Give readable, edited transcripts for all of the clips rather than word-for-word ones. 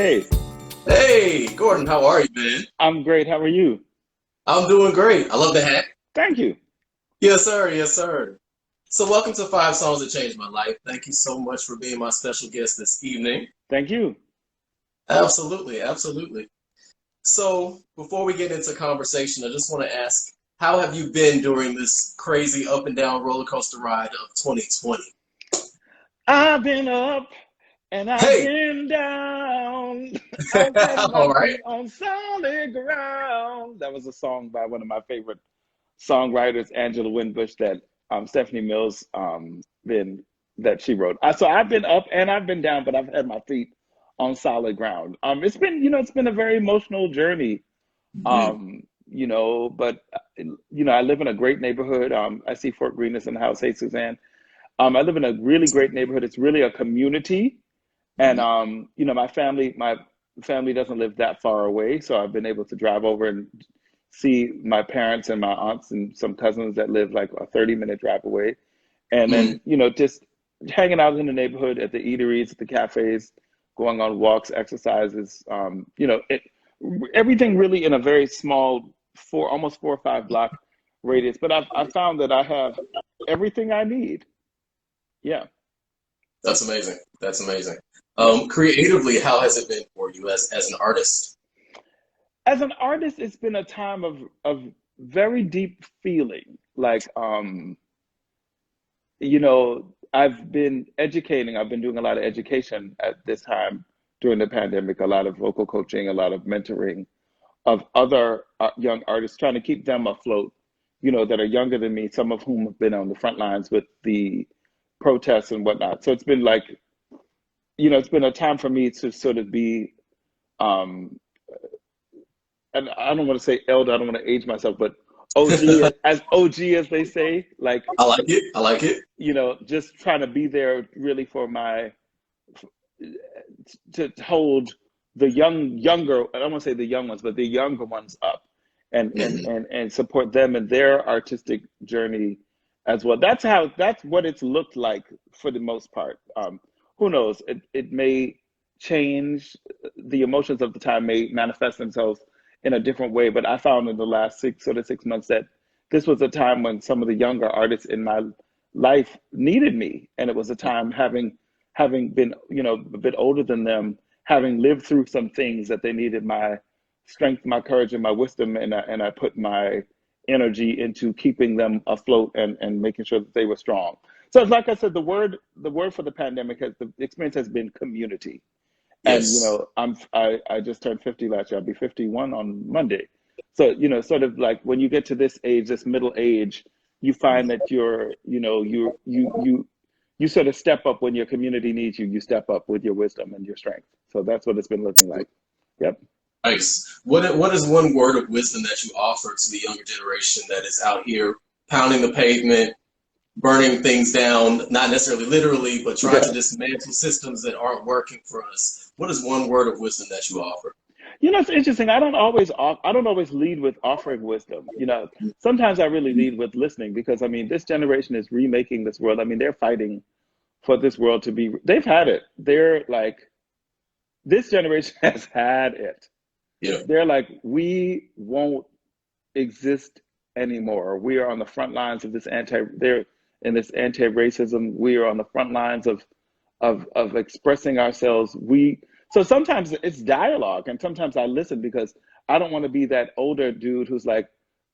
Hey, Hey, Gordon, how are you, man? I'm great. How are you? I'm doing great. I love the hat. Thank you. Yes, sir. Yes, sir. So, welcome to Five Songs That Changed My Life. Thank you so much for being my special guest this evening. Thank you. Absolutely, absolutely. So, before we get into conversation, I just want to ask, how have you been during this crazy up and down roller coaster ride of 2020? I've been up and I've Hey, been down. I've had my all right. feet on solid ground. That was a song by one of my favorite songwriters, Angela Winbush, that Stephanie Mills been that she wrote. So I've been up and I've been down, but I've had my feet on solid ground. It's been, it's been a very emotional journey. Mm, But I live in a great neighborhood. I see Fort Greene is in the house. Hey, Suzanne. I live in a really great neighborhood. It's really a community, and mm, my family doesn't live that far away, so I've been able to drive over and see my parents and my aunts and some cousins that live like a 30-minute drive away, and mm. then just hanging out in the neighborhood at the eateries, at the cafes, going on walks, exercises. Everything really in a very small almost 4 or 5 block radius. But I've found that I have everything I need. Yeah. That's amazing. That's amazing. Yep. Creatively, how has it been for you as an artist? As an artist, it's been a time of very deep feeling. Like I've been educating, I've been doing a lot of education at this time during the pandemic, a lot of vocal coaching, a lot of mentoring of other young artists, trying to keep them afloat, that are younger than me, some of whom have been on the front lines with the protests and whatnot. So it's been like, it's been a time for me to sort of be, um, and I don't want to say elder, I don't want to age myself, but OG, as OG as they say, like, I like it. I like it. just trying to be there really for to hold the younger, I don't want to say the young ones, but the younger ones up, and support them in their artistic journey as well. That's what it's looked like for the most part. Who knows? It may change. The emotions of the time may manifest themselves in a different way. But I found in the last 6 months that this was a time when some of the younger artists in my life needed me, and it was a time having been, a bit older than them, having lived through some things, that they needed my strength, my courage, and my wisdom, and I put my energy into keeping them afloat and making sure that they were strong. So it's like I said, the word for the pandemic the experience has been community. And Yes. I just turned 50 last year. I'll be 51 on Monday. So sort of like when you get to this age, this middle age, you find that you sort of step up when your community needs you. You step up with your wisdom and your strength. So that's what it's been looking like. Yep. Nice. What is one word of wisdom that you offer to the younger generation that is out here pounding the pavement, burning things down, not necessarily literally, but trying to Yeah. dismantle systems that aren't working for us? What is one word of wisdom that you offer? It's interesting. I don't always lead with offering wisdom. Sometimes I really lead with listening, because I mean, this generation is remaking this world. I mean, they're fighting for this world to be. They've had it. They're like, this generation has had it. Yeah. They're like, we won't exist anymore. We are on the front lines of they're in this anti-racism. We are on the front lines of expressing ourselves. So sometimes it's dialogue, and sometimes I listen, because I don't want to be that older dude who's like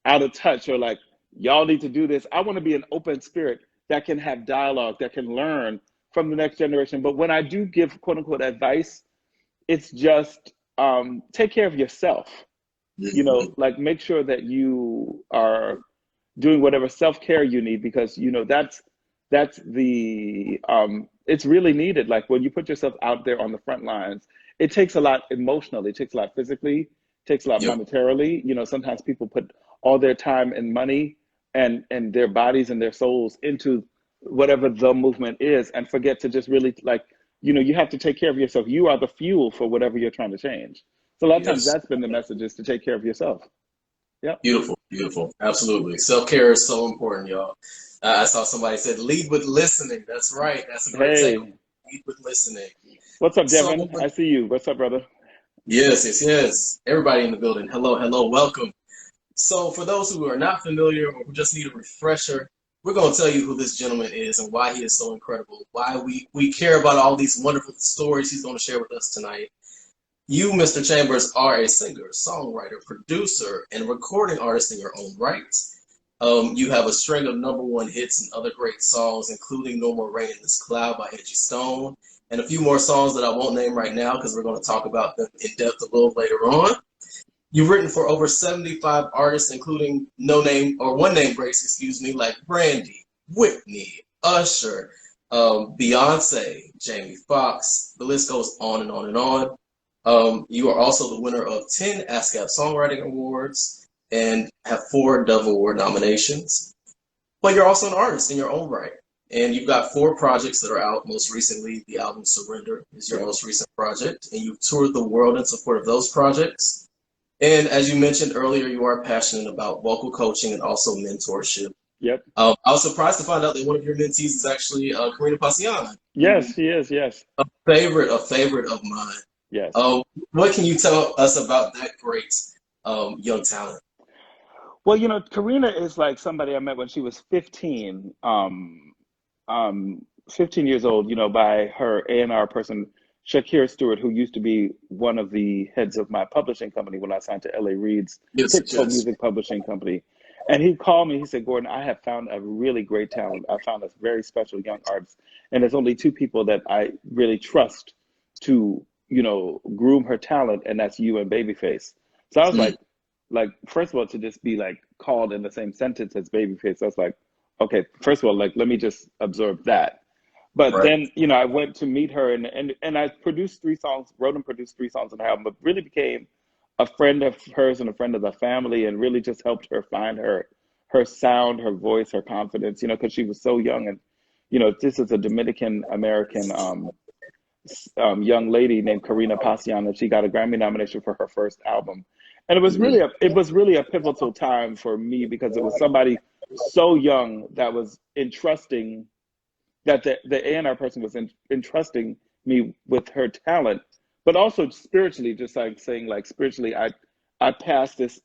out of touch, or like, y'all need to do this. I want to be an open spirit that can have dialogue, that can learn from the next generation. But when I do give quote unquote advice, it's just, take care of yourself. Mhm. Like, make sure that you are doing whatever self-care you need, because that's the it's really needed. Like, when you put yourself out there on the front lines, it takes a lot emotionally, it takes a lot physically, it takes a lot Yep. monetarily. Sometimes people put all their time and money and their bodies and their souls into whatever the movement is, and forget to just really, like, you have to take care of yourself. You are the fuel for whatever you're trying to change. So a lot of times Yes. that's been the message, is to take care of yourself. Yep. Beautiful. Beautiful. Absolutely. Self-care is so important, y'all. I saw somebody said lead with listening. That's right. That's a great takeaway. Hey, Lead with listening. what's up, So Devin? I see you. What's up, brother? Yes, yes, yes. Everybody in the building. Hello, hello, welcome. So, for those who are not familiar or who just need a refresher, we're going to tell you who this gentleman is and why he is so incredible, why we care about all these wonderful stories he's going to share with us tonight. You, Mr. Chambers, are a singer, songwriter, producer, and recording artist in your own right. You have a string of #1 hits and other great songs, including No More Rain in This Cloud by Angie Stone, and a few more songs that I won't name right now because we're going to talk about them in depth a little later on. You've written for over 75 artists, including no name or one name breaks, excuse me, like Brandy, Whitney, Usher, Beyonce, Jamie Foxx. The list goes on and on and on. You are also the winner of 10 ASCAP Songwriting Awards and have 4 Dove Award nominations. But you're also an artist in your own right. And you've got 4 projects that are out. Most recently, the album Surrender is your most recent project. And you've toured the world in support of those projects. And as you mentioned earlier, you are passionate about vocal coaching and also mentorship. Yep. I was surprised to find out that one of your mentees is actually Karina Pasian. Yes, she is. Yes. A favorite of mine. Yes. What can you tell us about that great young talent? Well, Karina is like somebody I met when she was 15, 15 years old, by her A&R person, Shakir Stewart, who used to be one of the heads of my publishing company when I signed to L.A. Reeves, Yes, Pitchfork yes. Music Publishing Company. And he called me, he said, Gordon, I have found a really great talent. I found a very special young artist. And there's only 2 people that I really trust to, groom her talent, and that's you and Babyface. So I was like, first of all, to just be like called in the same sentence as Babyface, I was like, okay, first of all, like, let me just absorb that. But Right. then, I went to meet her, and I produced 3 songs, wrote and produced 3 songs on the album, but really became a friend of hers and a friend of the family, and really just helped her find her sound, her voice, her confidence, because she was so young. And, this is a Dominican American young lady named Karina Pasian, and she got a Grammy nomination for her first album. And it was really a pivotal time for me, because it was somebody so young that was entrusting, that the A&R person was entrusting me with her talent, but also spiritually, just like saying, like, spiritually, I passed this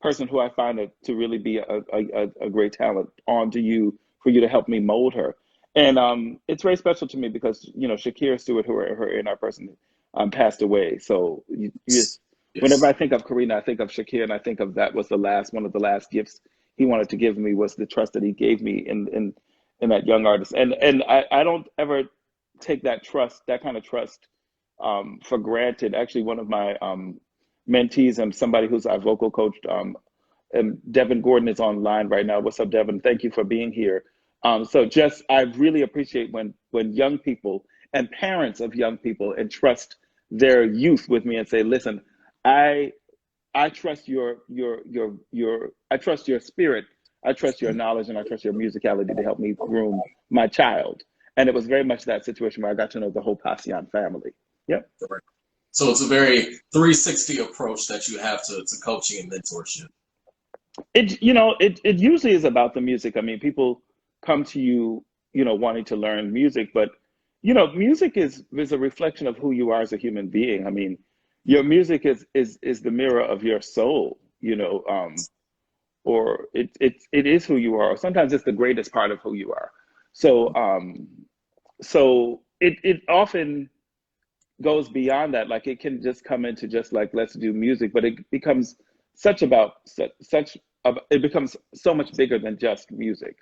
person who I find to really be a great talent on to you, for you to help me mold her. And it's very special to me because, Shakira Stewart, who her A&R person, passed away. So Yes. whenever I think of Karina, I think of Shakira, and I think of that was one of the last gifts he wanted to give me, was the trust that he gave me in that young artist. And I don't ever take that kind of trust, for granted. Actually, one of my mentees and somebody who's I vocal coached, and Devin Gordon is online right now. What's up, Devin? Thank you for being here. I really appreciate when young people and parents of young people entrust their youth with me and say, listen, I trust I trust your spirit, I trust your knowledge, and I trust your musicality to help me groom my child. And it was very much that situation where I got to know the whole Pasian family. Yep. So it's a very 360 approach that you have to coaching and mentorship. It usually is about the music. I mean, people come to you, wanting to learn music, but music is a reflection of who you are as a human being. I mean, your music is the mirror of your soul, or it is who you are. Sometimes it's the greatest part of who you are. So it often goes beyond that. Like, it can just come into just like, let's do music, but it becomes it becomes so much bigger than just music.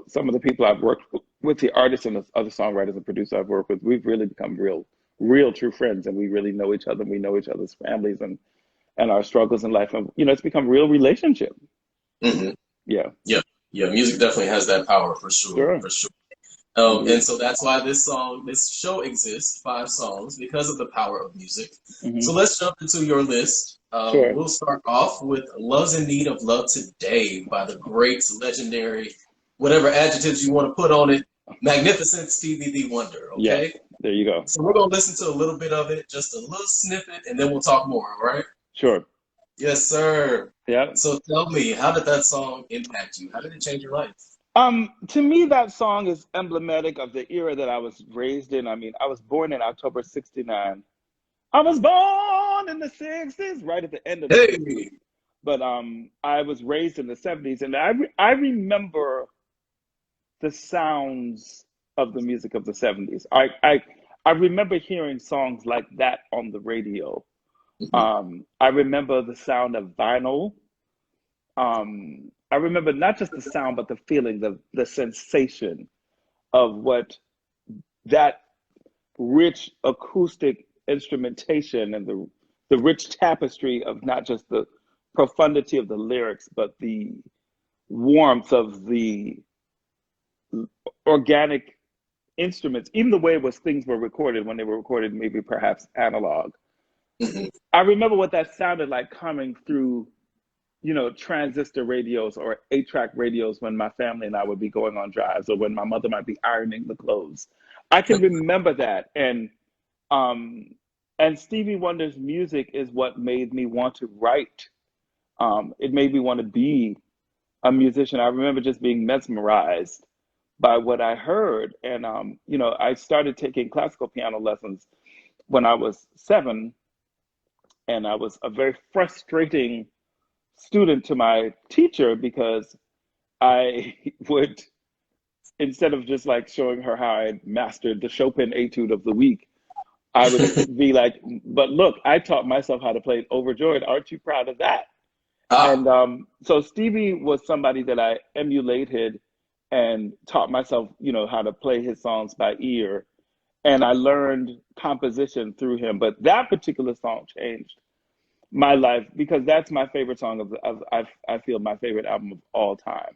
Some of the people I've worked with, the artists and the other songwriters and producers I've worked with, we've really become real true friends, and we really know each other, and we know each other's families and our struggles in life, and it's become real relationship. Mm-hmm. Yeah. Music definitely has that power, for sure. And so that's why this show exists, 5 songs, because of the power of music. Mm-hmm. So let's jump into your list. Sure. We'll start off with Love's in Need of Love Today by the great, legendary, whatever adjectives you want to put on it, magnificent Stevie Wonder, okay? Yeah, there you go. So we're going to listen to a little bit of it, just a little snippet, and then we'll talk more, all right? Sure. Yes, sir. Yeah. So tell me, how did that song impact you? How did it change your life? To me, that song is emblematic of the era that I was raised in. I mean, I was born in October '69. I was born in the 60s, right at the end of the 60s. Hey. But I was raised in the 70s, and I remember the sounds of the music of the 70s. I remember hearing songs like that on the radio. Mhm. I remember the sound of vinyl. I remember not just the sound, but the feeling, the sensation of what that rich acoustic instrumentation and the rich tapestry of not just the profundity of the lyrics, but the warmth of the organic instruments, even the way it was things were recorded when they were recorded, maybe perhaps analog. Mhm. I remember what that sounded like coming through, transistor radios or 8-track radios when my family and I would be going on drives or when my mother might be ironing the clothes. I can remember that. Um, and Stevie Wonder's music is what made me want to write. It made me want to be a musician. I remember just being mesmerized by what I heard. And, I started taking classical piano lessons when I was 7, and I was a very frustrating student to my teacher because I would, instead of just like showing her how I mastered the Chopin etude of the week, I would be like, but look, I taught myself how to play overjoyed. Aren't you proud of that? Ah, And so Stevie was somebody that I emulated and taught myself, how to play his songs by ear. And I learned composition through him. But that particular song changed my life because that's my favorite song I feel my favorite album of all time.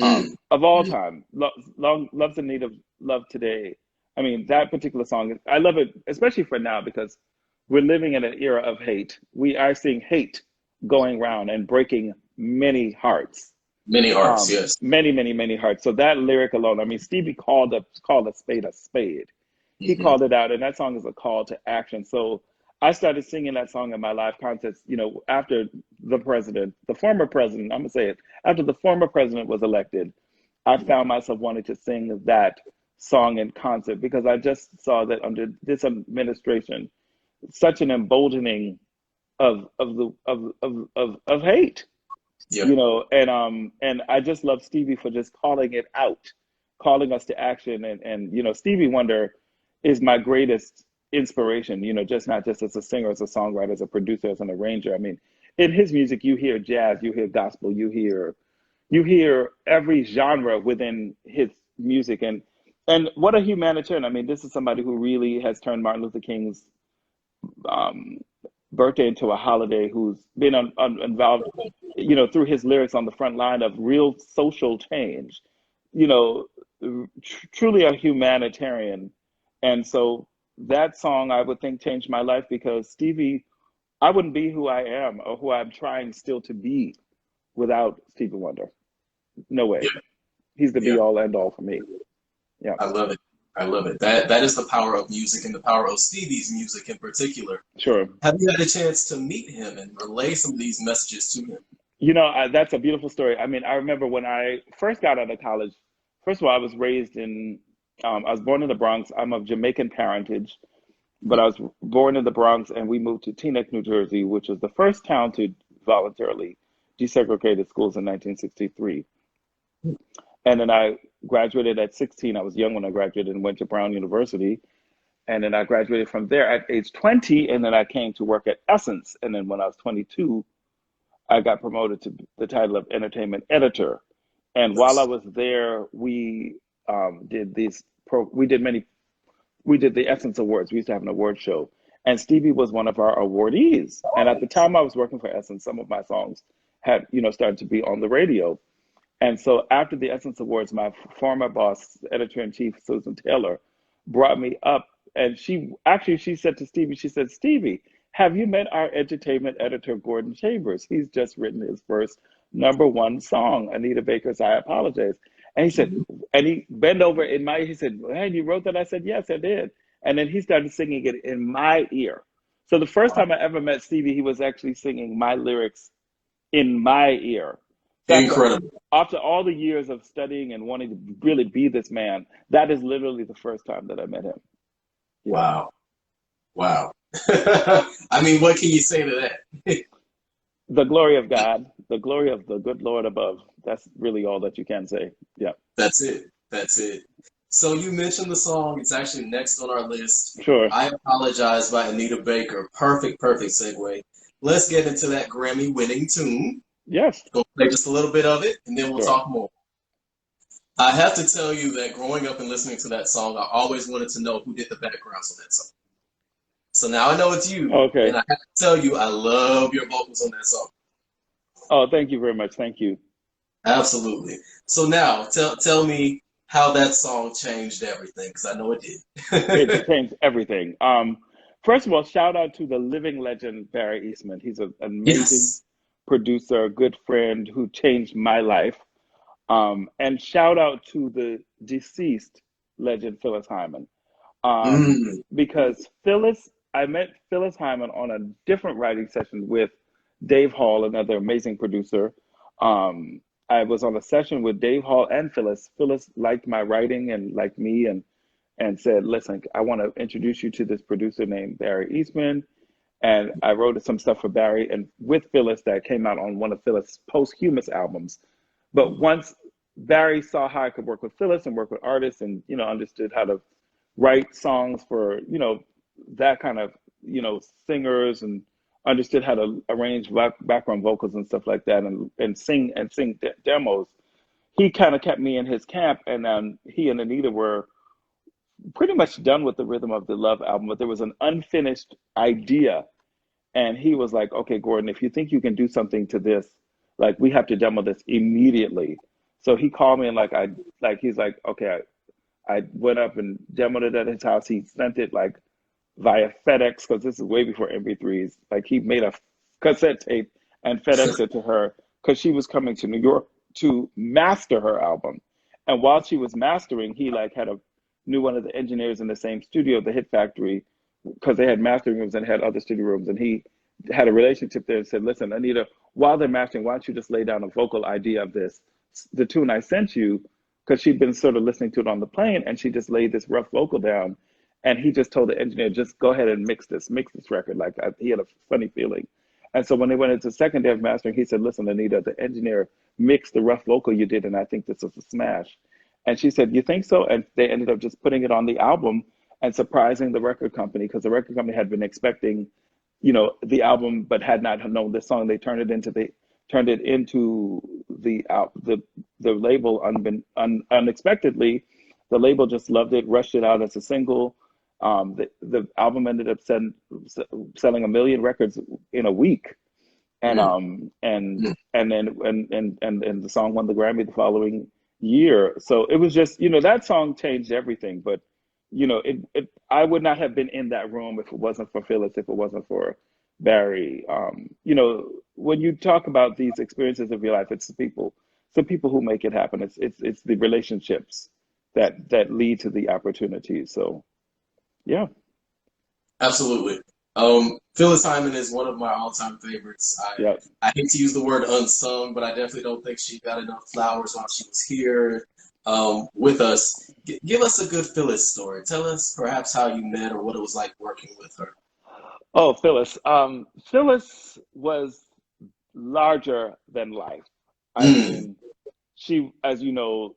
mm, Of all mm. time, Love's in Need of Love Today. I mean, that particular song, I love it, especially for now because we're living in an era of hate. We are seeing hate going around and breaking many hearts, Many hearts, yes. many, many, many hearts. So that lyric alone, I mean, Stevie called a spade a spade. He Hmm. called it out, and that song is a call to action. So I started singing that song in my live concerts, after the former president, I'm gonna say it, after the former president was elected, I found myself wanting to sing that song in concert because I just saw that under this administration, such an emboldening of hate, Yeah. and I just love Stevie for just calling it out, calling us to action, and Stevie Wonder is my greatest inspiration, just not just as a singer, as a songwriter, as a producer, as an arranger. I mean, in his music you hear jazz, you hear gospel, you hear every genre within his music, and what a humanitarian. I mean, this is somebody who really has turned Martin Luther King's um, birthday into a holiday, who's been involved, through his lyrics on the front line of real social change, you know, truly a humanitarian. And so that song, I would think, changed my life because Stevie, I wouldn't be who I am or who I'm trying still to be without Stevie Wonder. No way. Yeah. He's the be Yeah. all end all for me. Yeah, I love it. I love it. That is the power of music and the power of Stevie's music in particular. sure. Have you had a chance to meet him and relay some of these messages to him? That's a beautiful story. I mean, I remember when I first got out of college. First of all, I was born in the Bronx. I'm of Jamaican parentage, but I was born in the Bronx, and we moved to Teaneck, New Jersey, which was the first town to voluntarily desegregate its schools in 1963. And then I graduated at 16. I was young when I graduated and went to Brown University. And then I graduated from there at age 20, and then I came to work at Essence. And then when I was 22, I got promoted to the title of entertainment editor. And while I was there, we did these we did many we did the Essence Awards. We used to have an award show, and Stevie was one of our awardees. And at the time I was working for Essence, some of my songs had started to be on the radio. And so after the Essence Awards, my former boss, editor in chief Susan Taylor, brought me up, and she said to Stevie, she said, Stevie, have you met our entertainment editor Gordon Chambers? He's just written his first #1 song, Anita Baker's "I Apologize." And he said, and he bent over in my, he said, "Hey, you wrote that?" I said, "Yes, I did." And then he started singing it in my ear. So the first Wow. time I ever met Stevie, he was actually singing my lyrics in my ear. So Incredible. after all the years of studying and wanting to really be this man, that is literally the first time that I met him. Yeah. Wow. Wow. I mean, what can you say to that? The glory of God, the glory of the good Lord above. That's really all that you can say. Yeah, That's it. That's it. So you mentioned the song. It's actually next on our list. sure. I Apologize by Anita Baker. Perfect, perfect segue. Let's get into that Grammy winning tune. Yes, Go play just a little bit of it, and then we'll sure. talk more. I have to tell you that growing up and listening to that song, I always wanted to know who did the backgrounds on that song. So now I know it's you, and Okay. I have to tell you, I love your vocals on that song. Oh, thank you very much. Thank you. Absolutely. So now, tell me how that song changed everything, because I know it It did. changed everything. First of all, shout out to the living legend Barry Eastman. He's an amazing Yes. producer, good friend who changed my life. And shout out to the deceased legend Phyllis Hyman. Mm, Because I met Phyllis Hyman on a different writing session with Dave Hall, another amazing producer. Um, I was on a session with Dave Hall and Phyllis. Phyllis liked my writing and liked me, and said, "Listen, I want to introduce you to this producer named Barry Eastman." And I wrote some stuff for Barry and with Phyllis that came out on one of Phyllis' posthumous albums. But once Barry saw how I could work with Phyllis and work with artists, and understood how to write songs for that kind of singers, and understood how to arrange background vocals and stuff like that, and sing demos. He kind of kept me in his camp, and he and Anita were pretty much done with the Rhythm of the Love album, but there was an unfinished idea. And he was like, "Okay, Gordon, if you think you can do something to this, like we have to demo this immediately." So he called me, and he's like, "Okay." I went up and demoed it at his house. He sent it like via FedEx, because this is way before MP3s. Like he made a cassette tape and FedEx it to her because she was coming to New York to master her album. And while she was mastering, he like had a knew one of the engineers in the same studio, the Hit Factory, because they had mastering rooms and had other studio rooms. And he had a relationship there and said, "Listen, Anita, while they're mastering, why don't you just lay down a vocal idea of the tune I sent you?" Because she'd been sort of listening to it on the plane, and she just laid this rough vocal down. And he just told the engineer, "Just go ahead and mix this record." He had a funny feeling. And so when they went into the second day of mastering, he said, "Listen, Anita, the engineer mixed the rough vocal you did, and I think this is a smash." And she said, "You think so?" And they ended up just putting it on the album and surprising the record company, because the record company had been expecting, the album, but had not known this song. They turned it into the label unexpectedly. The label just loved it, rushed it out as a single. The album ended up selling 1 million records in a week, and mm, um and mm. and then and the song won the Grammy the following year. So it was just, that song changed everything. But I would not have been in that room if it wasn't for Phyllis, if it wasn't for Barry. When you talk about these experiences of your life, it's the people who make it happen. It's the relationships that lead to the opportunities. So yeah. Absolutely. Phyllis Hyman is one of my all-time favorites. Yeah. I hate to use the word unsung, but I definitely don't think she got enough flowers while she was here with us. Give us a good Phyllis story. Tell us perhaps how you met or what it was like working with her. Oh, Phyllis. Phyllis was larger than life. I Mm, mean, as you know,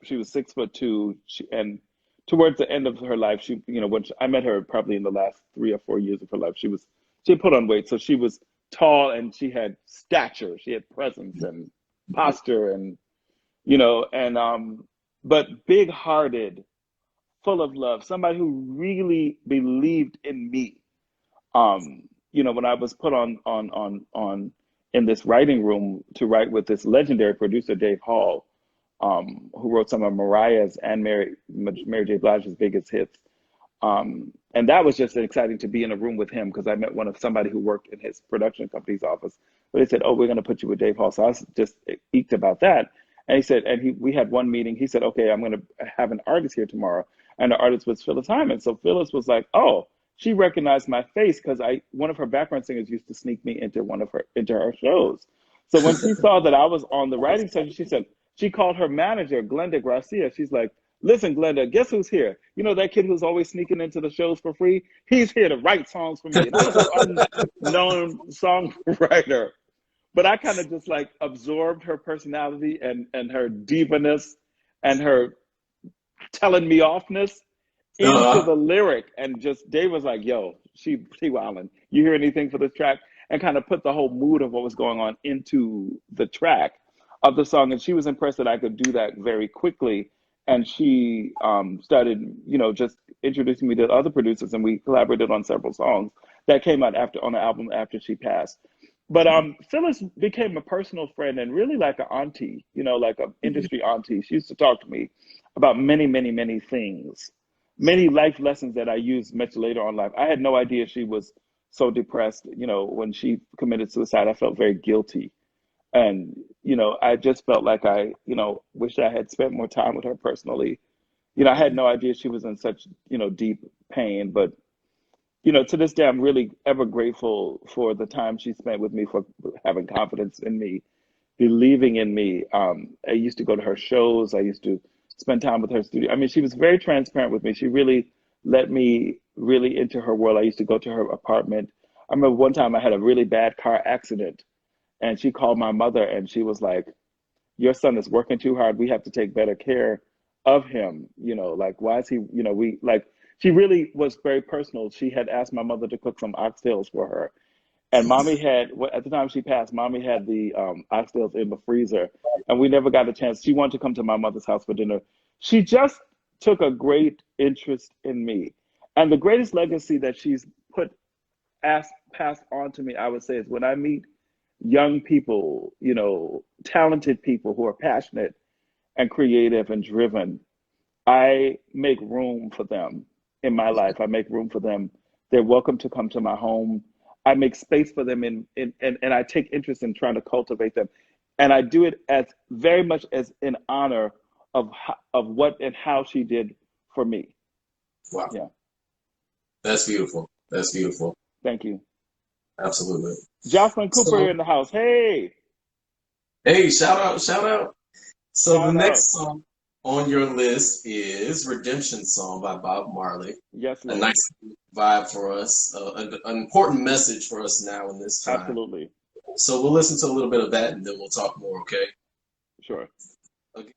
she was 6'2", and towards the end of her life, I met her probably in the last 3 or 4 years of her life, she had put on weight, so she was tall and she had stature, she had presence and posture, and but big-hearted, full of love, somebody who really believed in me. When I was put on in this writing room to write with this legendary producer Dave Hall, who wrote some of Mariah's and Mary J. Blige's biggest hits. And that was just exciting to be in a room with him, because I met somebody who worked in his production company's office. But they said, "Oh, we're going to put you with Dave Hall." So I was just eked about that. And he said, we had one meeting. He said, "Okay, I'm going to have an artist here tomorrow," and the artist was Phyllis Hyman. So Phyllis was like, "Oh." She recognized my face because one of her background singers used to sneak me into her shows. So when she saw that I was on the writing session, she called her manager, Glenda Gracia. She's like, Listen, Glenda, guess who's here? You know that kid who's always sneaking into the shows for free? He's here to write songs for me. And I was an unknown songwriter, but I kind of just like absorbed her personality and her divaness and her telling me offness into Uh-huh. the lyric, and just Dave was like, "Yo, she wildin'. You hear anything for this track?" And kind of put the whole mood of what was going on into the track of the song, and she was impressed that I could do that very quickly. And she started, just introducing me to other producers, and we collaborated on several songs that came out after on the album after she passed. But Phyllis became a personal friend and really like an auntie, like an industry auntie. She used to talk to me about many, many, many things, many life lessons that I used much later on in life. I had no idea she was so depressed. When she committed suicide, I felt very guilty. And, I just felt like I, wished I had spent more time with her personally. I had no idea she was in such, deep pain. But, to this day, I'm really ever grateful for the time she spent with me, for having confidence in me, believing in me. I used to go to her shows. I used to spend time with her studio. I mean, she was very transparent with me. She really let me really into her world. I used to go to her apartment. I remember one time I had a really bad car accident, and she called my mother, and she was like, "Your son is working too hard. We have to take better care of him. Like, why is he, we like," she really was very personal. She had asked my mother to cook some oxtails for her, and mommy had, at the time she passed, mommy had the oxtails in the freezer, and we never got a chance. She wanted to come to my mother's house for dinner. She just took a great interest in me. And the greatest legacy that she's put, passed on to me, I would say, is when I meet young people, talented people who are passionate and creative and driven, I make room for them in my life. I make room for them. They're welcome to come to my home. I make space for them and I take interest in trying to cultivate them. And I do it as very much as in honor of what and how she did for me. Wow. Yeah. That's beautiful. That's beautiful. Thank you. Absolutely. Jocelyn Cooper, you're So, in the house. Hey, hey, shout out, shout out. So the shout out. next song on your list is Redemption Song by Bob Marley. Yes, A Lord. nice vibe for us, an important message for us now in this time. Absolutely. So we'll listen to a little bit of that and then we'll talk more, okay? Sure. Okay.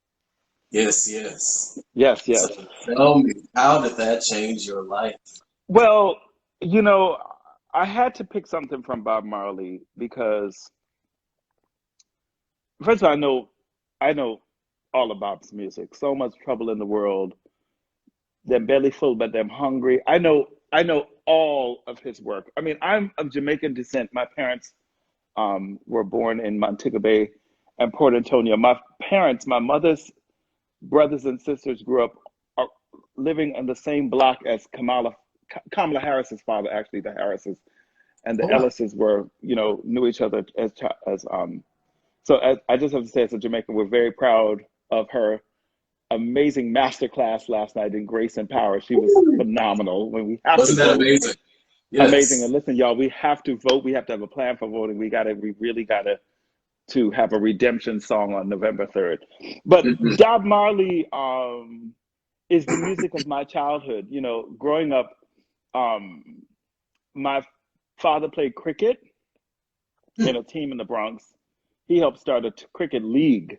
Yes, yes. Yes, So yes. tell me, how did that change your life? Well, you know, I had to pick something from Bob Marley because, first of all, I know all of Bob's music. So much trouble in the world. Them belly full, but them hungry. I know all of his work. I mean, I'm of Jamaican descent. My parents were born in Montego Bay and Port Antonio. My parents, my mother's brothers and sisters grew up uh, living on the same block as Kamala Harris's father, actually, the Harrises and the Oh, wow. Ellises were, knew each other as. So I just have to say, as a Jamaican, we're very proud of her amazing masterclass last night in Grace and Power. She was phenomenal. When we have to Wasn't that vote, amazing? amazing. And Yes. listen, y'all, we have to vote. We have to have a plan for voting. We really gotta to have a redemption song on November 3rd. But Mhm. Bob Marley is the music of my childhood. Growing up, um, my father played cricket in a team in the Bronx. He helped start a cricket league,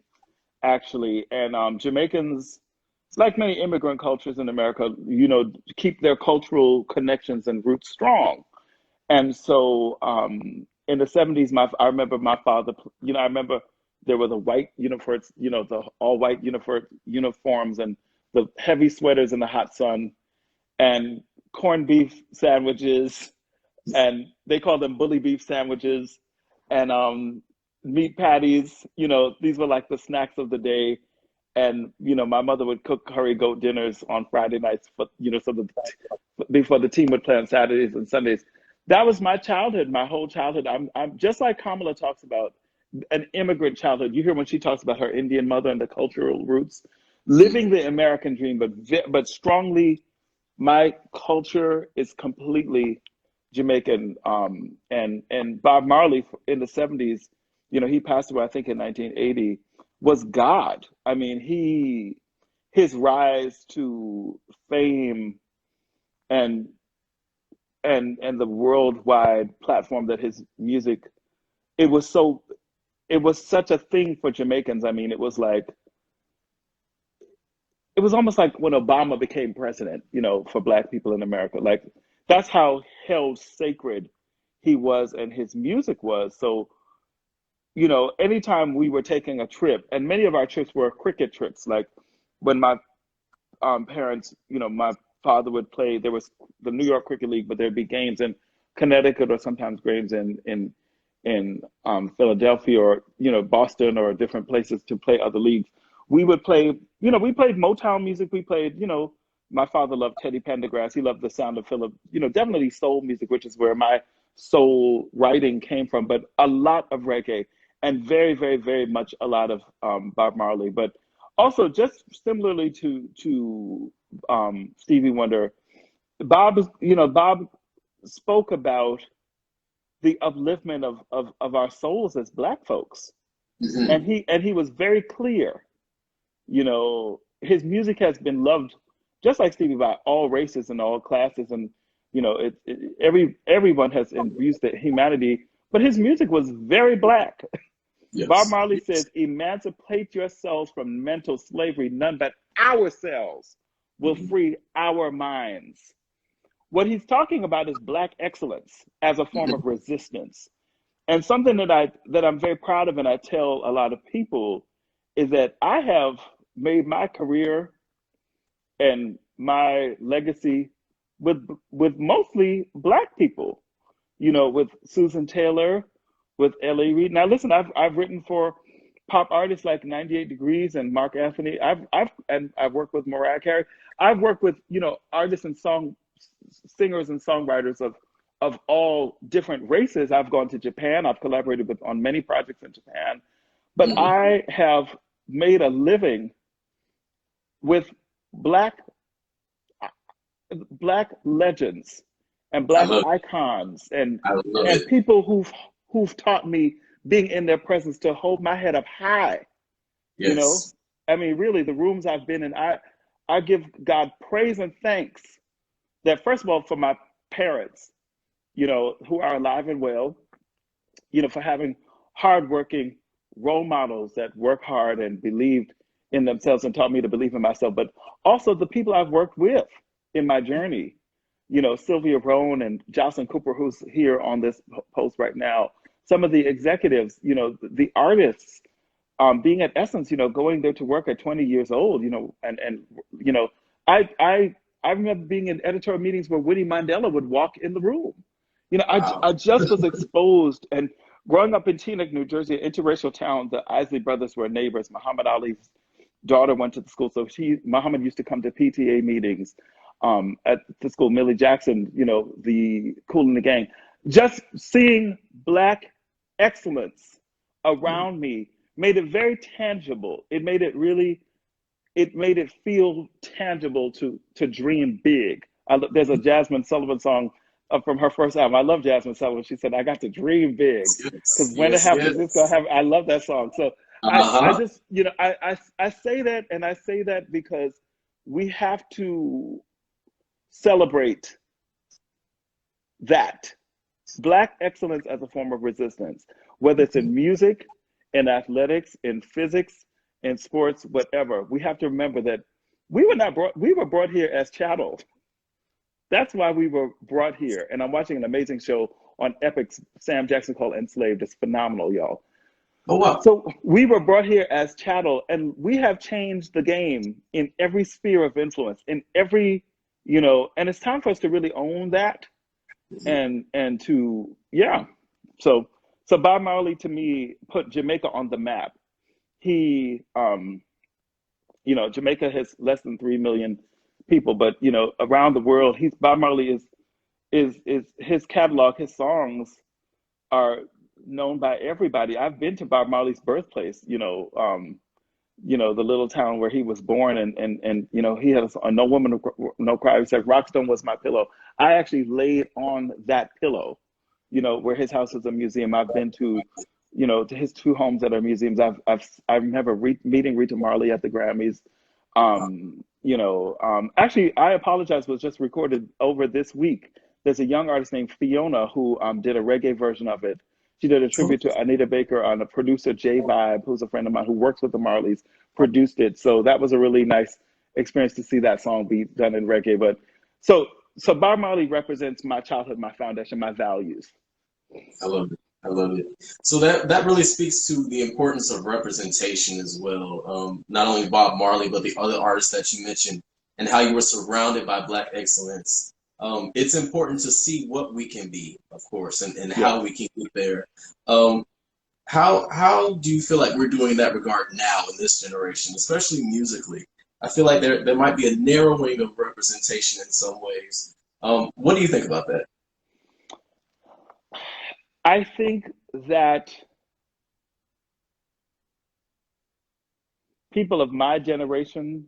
actually. And Jamaicans, like many immigrant cultures in America, keep their cultural connections and roots strong. And so in the 70s, I remember my father, I remember there were the white uniforms, the all white uniforms and the heavy sweaters in the hot sun and corned beef sandwiches, and they called them bully beef sandwiches, and meat patties. These were like the snacks of the day. And my mother would cook curry goat dinners on Friday nights for so before the team would play on Saturdays and Sundays. That was my childhood, my whole childhood. I'm just like Kamala talks about an immigrant childhood. You hear when she talks about her Indian mother and the cultural roots, living the American dream, but strongly, my culture is completely Jamaican. And Bob Marley in the 70s, he passed away, I think, in 1980, was God. I mean, his rise to fame and and the worldwide platform that his music, it was so, it was such a thing for Jamaicans. I mean, it was like, it was almost like when Obama became president, you know, for Black people in America. Like that's how held sacred he was and his music was. So, you know, anytime we were taking a trip, and many of our trips were cricket trips, like when my parents, you know, my father would play. There was the New York Cricket League, but there'd be games in Connecticut or sometimes games in Philadelphia or you know Boston or different places to play other leagues. We would play, you know, we played Motown music. We played, you know, my father loved Teddy Pendergrass. He loved the sound of Philip, you know, definitely soul music, which is where my soul writing came from. But a lot of reggae and very, very, very much a lot of Bob Marley. But also just similarly to Stevie Wonder, Bob spoke about the upliftment of our souls as Black folks, Hmm. and he was very clear. You know, his music has been loved just like Stevie by all races and all classes, and you know, everyone has embraced the humanity. But his music was very Black. Bob Yes. Marley Yes. says, "Emancipate yourselves from mental slavery. None but ourselves will Hmm. free our minds." What he's talking about is Black excellence as a form Hmm. of resistance. And something that I'm very proud of, and I tell a lot of people, is that I have made my career and my legacy with mostly Black people. You know, with Susan Taylor, with L.A. Reid. Now, listen, I've written for pop artists like 98 Degrees and Mark Anthony. I've worked with Mariah Carey. I've worked with, you know, artists and singers and songwriters of all different races. I've gone to Japan. I've collaborated with on many projects in Japan. But Hmm. I have made a living with black black legends and I black love it. icons I love and it. people who've taught me being in their presence to hold my head up high, you know. Yes. I mean, really, the rooms I've been in, I give God praise and thanks that first of all for my parents, you know, who are alive and well, you know, for having hardworking role models that work hard and believed in themselves and taught me to believe in myself, but also the people I've worked with in my journey, you know, Sylvia Roan and Jocelyn Cooper, who's here on this post right now, some of the executives, you know, the artists, being at Essence, you know, going there to work at 20 years old, you know, and you know, I I I remember being in editorial meetings where Winnie Mandela would walk in the room. You know, Wow. I just was exposed and growing up in Teaneck, New Jersey, an interracial town. The Isley brothers were neighbors. Muhammad Ali's daughter went to the school, so Muhammad used to come to PTA meetings at the school. Millie Jackson, you know, the Kool and the Gang. Just seeing Black excellence Mhm. around me made it very tangible. It made it really, it made it feel tangible to dream big. There's a Jasmine Sullivan song from her first album. I love Jasmine Sullivan. She said, "I got to dream big, Yes. because when it Yes. happens, it's gonna Yes. happen." I love that song. So I Uh-huh. just, you know, I say that, and I say that because we have to celebrate that Black excellence as a form of resistance, whether it's in music, in athletics, in physics, in sports, whatever. We have to remember that we were brought here as chattel. That's why we were brought here. And I'm watching an amazing show on Epix, Sam Jackson, called Enslaved. It's phenomenal, y'all. Oh wow. So we were brought here as chattel, and we have changed the game in every sphere of influence, in every, you know, and it's time for us to really own that Mhm. and to, yeah. So so Bob Marley to me put Jamaica on the map. He you know, Jamaica has less than 3 million people, but you know, around the world, he's Bob Marley is his catalog, his songs are known by everybody. I've been to Bob Marley's birthplace, you know, the little town where he was born, and you know, he has a No Woman No Cry. He said Rockstone was my pillow. I actually laid on that pillow, you know, where his house is a museum. I've been to, you know, to his two homes that are museums. I remember meeting Rita Marley at the Grammys. Actually, I apologize, was just recorded over this week. There's a young artist named Fiona who did a reggae version of it. She did a tribute to Anita Baker, on a producer, J Vibe, who's a friend of mine who works with the Marleys, produced it. So that was a really nice experience to see that song be done in reggae. But so so Bob Marley represents my childhood, my foundation, my values. I love it. I love it. So that really speaks to the importance of representation as well. Not only Bob Marley, but the other artists that you mentioned, and how you were surrounded by Black excellence. It's important to see what we can be, of course, and Yeah. how we can get there. Um, how do you feel like we're doing in that regard now in this generation, especially musically? I feel like there might be a narrowing of representation in some ways. What do you think about that? I think that people of my generation,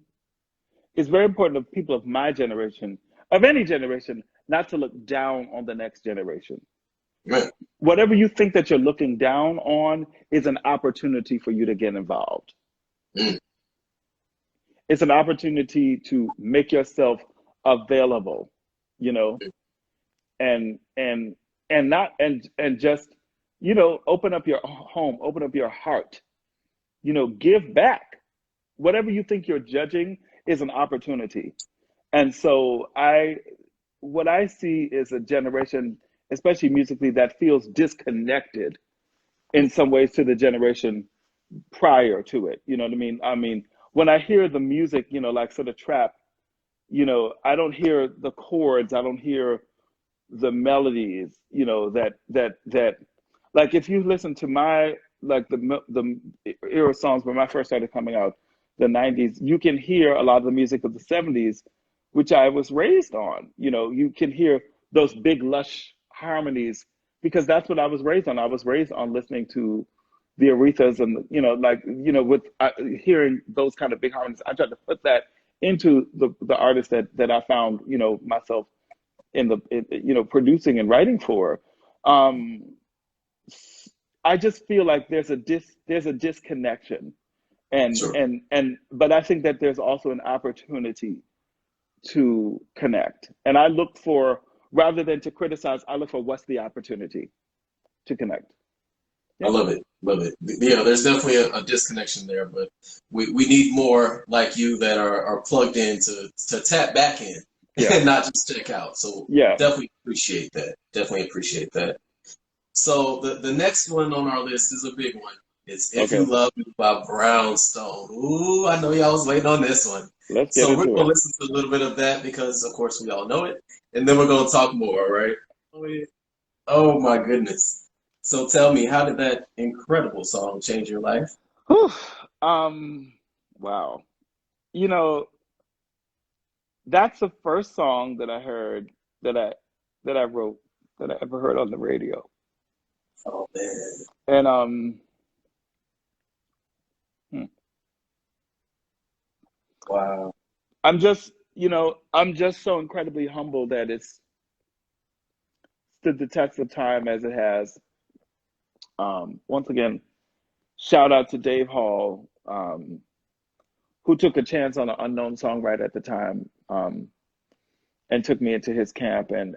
it's very important of people of my generation, of any generation, not to look down on the next generation. Right. Whatever you think that you're looking down on is an opportunity for you to get involved. Mm. It's an opportunity to make yourself available, you know, and not and just, open up your home, open up your heart, give back. Whatever you think you're judging is an opportunity. And so what I see is a generation, especially musically, that feels disconnected in some ways to the generation prior to it. You know what I mean? I mean, when I hear the music, like sort of trap, I don't hear the chords, I don't hear the melodies, that like if you listen to my like the era songs when I first started coming out, the 90s, you can hear a lot of the music of the 70s, which I was raised on. You can hear those big lush harmonies because that's what I was raised on. I was raised on listening to the Arethas and with hearing those kind of big harmonies. I tried to put that into the artists that I found myself producing and writing for. Um, I just feel like there's a disconnection, Sure. but I think that there's also an opportunity to connect. And I look for, rather than to criticize, I look for what's the opportunity to connect. I Yeah. love it. Love it. Yeah, there's definitely a disconnection there, but we need more like you that are plugged in to tap back in Yeah. and not just check out. So Yeah. definitely appreciate that. Definitely appreciate that. So the next one on our list is a big one. It's If You Okay. Love Me by Brownstone. Ooh, I know y'all was waiting on this one. Let's get So we're into gonna it. listen to a little bit of that because of course we all know it. And then we're gonna talk more, right? Oh, yeah. Oh my goodness. So tell me, how did that incredible song change your life? Whew. Um, wow. You know, that's the first song that I heard that I that I wrote that I ever heard on the radio. Oh man. And hmm, Wow. I'm just so incredibly humbled that it's stood the test of time as it has. Once again, shout out to Dave Hall, who took a chance on an unknown songwriter at the time, and took me into his camp, and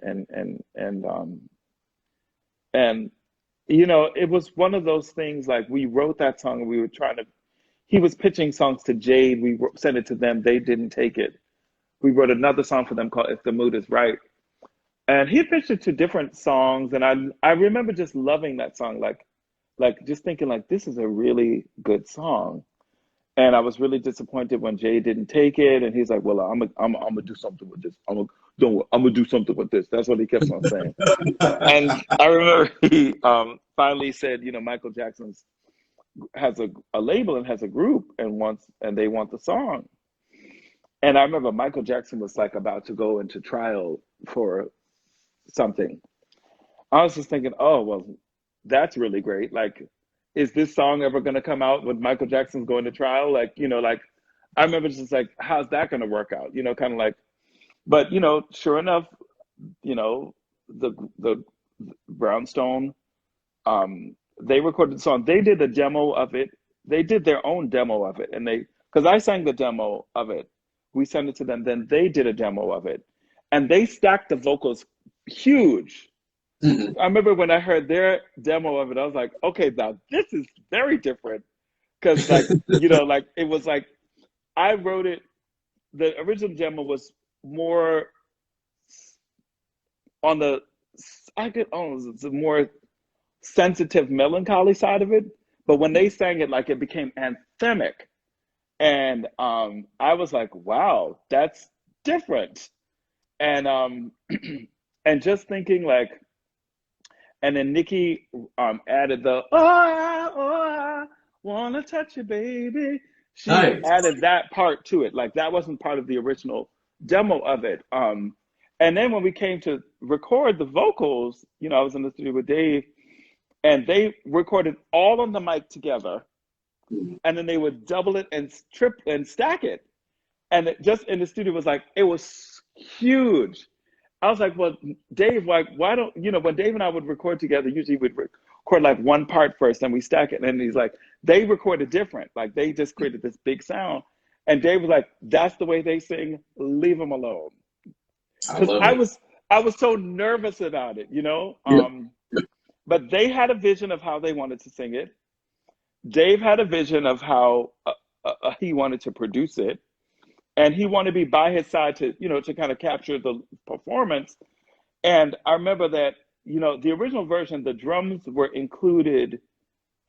it was one of those things. Like, we wrote that song and we were trying to. He was pitching songs to Jade. We sent it to them. They didn't take it. We wrote another song for them called "If the Mood Is Right," and he pitched it to different songs. And I remember just loving that song, like just thinking like, this is a really good song. And I was really disappointed when Jay didn't take it. And he's like, "Well, I'm gonna do something with this. I'm gonna do something with this." That's what he kept on saying. And I remember he finally said, Michael Jackson's has a label and has a group and they want the song. And I remember Michael Jackson was like about to go into trial for something. I was just thinking, oh, well, that's really great. Like, is this song ever going to come out with Michael Jackson's going to trial? Like, like, I remember just like, how's that going to work out? Kind of like, but, sure enough, you know, the Brownstone, they recorded the song. They did a demo of it. They did their own demo of it, and they because I sang the demo of it. We sent it to them, then they did a demo of it. And they stacked the vocals huge. Mhm. I remember when I heard their demo of it, I was like, okay, now this is very different. Because, like, like it was like I wrote it, the original demo was more on the, I could, oh, the more sensitive, melancholy side of it. But when they sang it, like it became anthemic. And I was like, wow, that's different. And and just thinking like, and then Nikki added the I wanna touch you, baby. She Nice. added that part to it. Like that wasn't part of the original demo of it. And then when we came to record the vocals, I was in the studio with Dave, and they recorded all on the mic together, and then they would double it and strip and stack it. And it just in the studio was like, it was huge. I was like, well, Dave, like, why don't, when Dave and I would record together, usually we'd record like one part first and we stack it. And he's like, they recorded different. Like they just created this big sound. And Dave was like, that's the way they sing, leave them alone. I Because love I it. was, I was so nervous about it, Yep. But they had a vision of how they wanted to sing it. Dave had a vision of how he wanted to produce it, and he wanted to be by his side to to kind of capture the performance. And I remember that the original version, the drums were included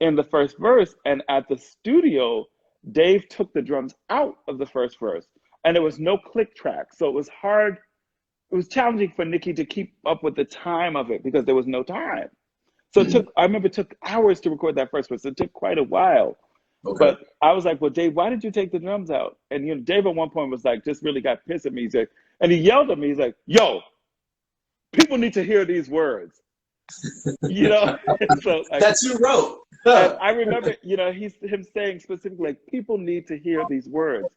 in the first verse, and at the studio Dave took the drums out of the first verse, and there was no click track, so it was hard, it was challenging for Nikki to keep up with the time of it because there was no time. So Mhm. I remember it took hours to record that first verse. It took quite a while. Okay. But I was like, well, Dave, why did you take the drums out? And Dave at one point was like, just really got pissed at me. He said, and he yelled at me. He's like, yo, people need to hear these words. So like, That you wrote. and Huh. I remember, him saying specifically, like, people need to hear these words.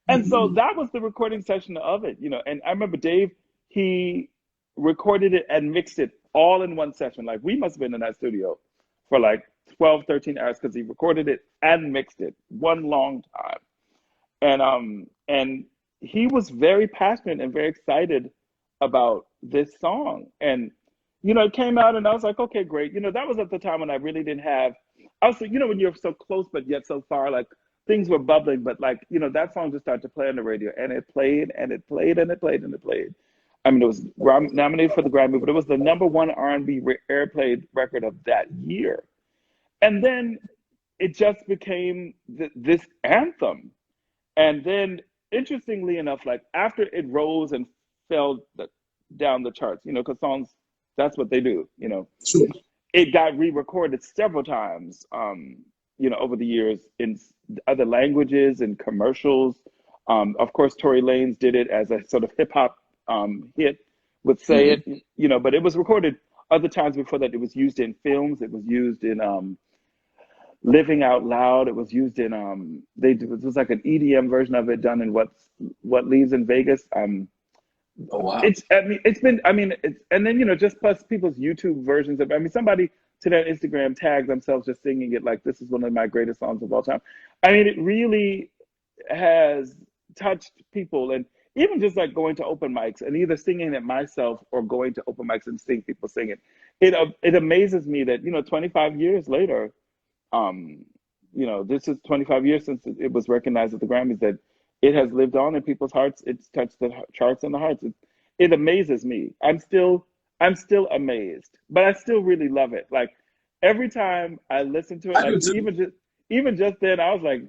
And so Mhm. that was the recording session of it, and I remember Dave, he recorded it and mixed it all in one session. Like we must have been in that studio for like 12, 13 hours because he recorded it and mixed it one long time. And he was very passionate and very excited about this song. And it came out and I was like, okay, great. That was at the time when I really didn't have, I was, when you're so close but yet so far, like things were bubbling, but like, that song just started to play on the radio, and it played and it played and it played and it played. I mean, it was nominated for the Grammy, but it was the number one R&B airplayed record of that year. And then it just became this anthem. And then, interestingly enough, like after it rose and fell down the charts, because songs, that's what they do, Sure. it got re-recorded several times, over the years in other languages and commercials. Of course, Tory Lanez did it as a sort of hip hop hit with "Say Mhm. It," but it was recorded other times before that. It was used in films. It was used in Living Out Loud. It was used in it was like an EDM version of it done in What Leaves in Vegas. Oh wow. It's I mean it's been I mean it's and then just plus people's YouTube versions of, I mean, somebody to their Instagram tagged themselves just singing it like this is one of my greatest songs of all time. I mean, it really has touched people, and even just like going to open mics and either singing it myself or going to open mics and seeing people sing it. It amazes me that 25 years later, um, this is 25 years since it was recognized at the Grammys, that it has lived on in people's hearts. It's touched the charts and the hearts. It amazes me. I'm still amazed, but I still really love it. Like every time I listen to it, I do like too. even just then, I was like,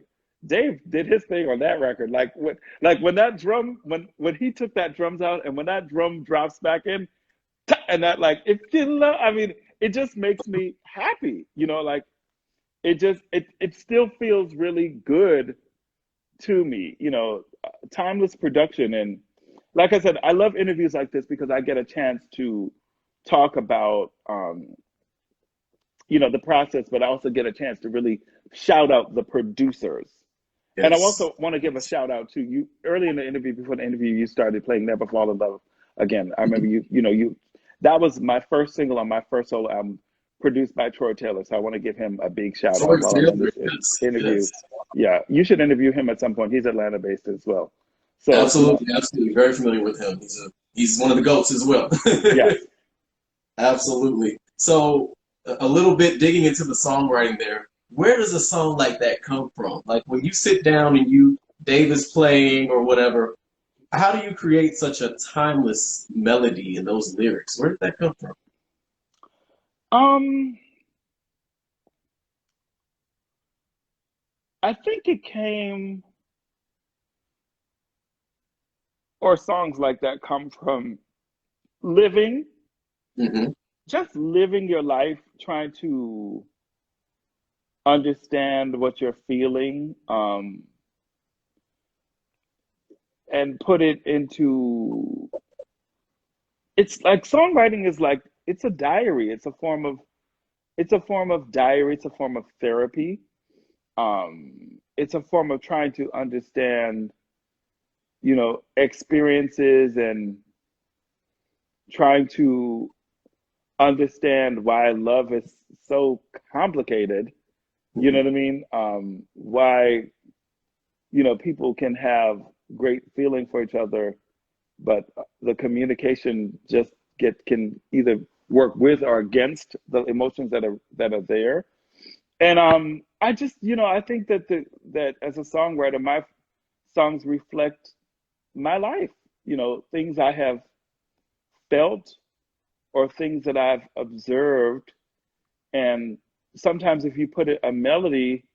Dave did his thing on that record. Like when that drum, when he took that drums out, and when that drum drops back in, and that, like, if you love, I mean, it just makes me happy. Like it still feels really good to me, timeless production. And like I said, I love interviews like this because I get a chance to talk about the process, but I also get a chance to really shout out the producers. And I Yes. also want to give a shout out to you. Early in the interview, before the interview, you started playing Never Fall in Love Again. I remember you that was my first single on my first solo album, produced by Troy Taylor. So I want to give him a big shout out Troy while I'm on Taylor, this yes, interview. yes. Yeah, you should interview him at some point. He's Atlanta based as well. So, Absolutely, absolutely. Very familiar with him. He's one of the goats as well. yes. Absolutely. So a little bit digging into the songwriting there. Where does a song like that come from? Like when you sit down and Dave is playing or whatever, how do you create such a timeless melody in those lyrics? Where did that come from? Um, I think it came, or songs like that come from living, Hmm. just living your life, trying to understand what you're feeling, and put it into, it's like songwriting is like, it's a diary. It's a form of diary. It's a form of therapy. It's a form of trying to understand, experiences and trying to understand why love is so complicated. You know Hmm. what I mean? Why, people can have great feeling for each other, but the communication just can either work with or against the emotions that are there. And I just, I think that as a songwriter, my songs reflect my life, things I have felt or things that I've observed. And sometimes if you put a melody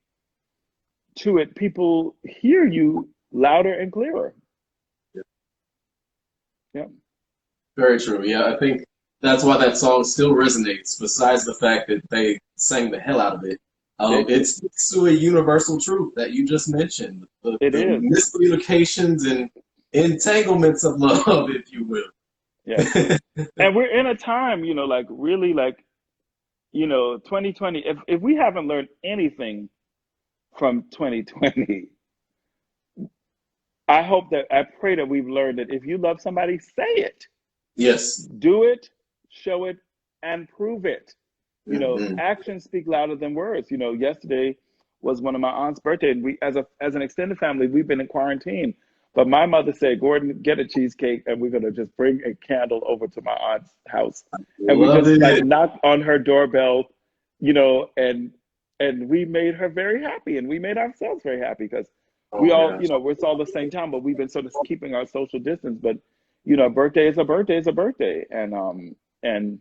to it, people hear you louder and clearer. Yeah. Very true. Yeah, I think that's why that song still resonates, besides the fact that they sang the hell out of it. They did. It's to a universal truth that you just mentioned, It the is. miscommunications and entanglements of love, if you will. Yes. And we're in a time, like really like, 2020, if we haven't learned anything from 2020, I pray that we've learned that if you love somebody, say it. Yes. Do it, show it, and prove it. Hmm. Actions speak louder than words. Yesterday was one of my aunt's birthday, and we, as an extended family, we've been in quarantine. But my mother said, "Gordon, get a cheesecake, and we're gonna just bring a candle over to my aunt's house." And we Love just like it. knocked on her doorbell, and we made her very happy, and we made ourselves very happy because Oh we my all, gosh. it's all the same time, but we've been sort of keeping our social distance. But a birthday is a birthday is a birthday, and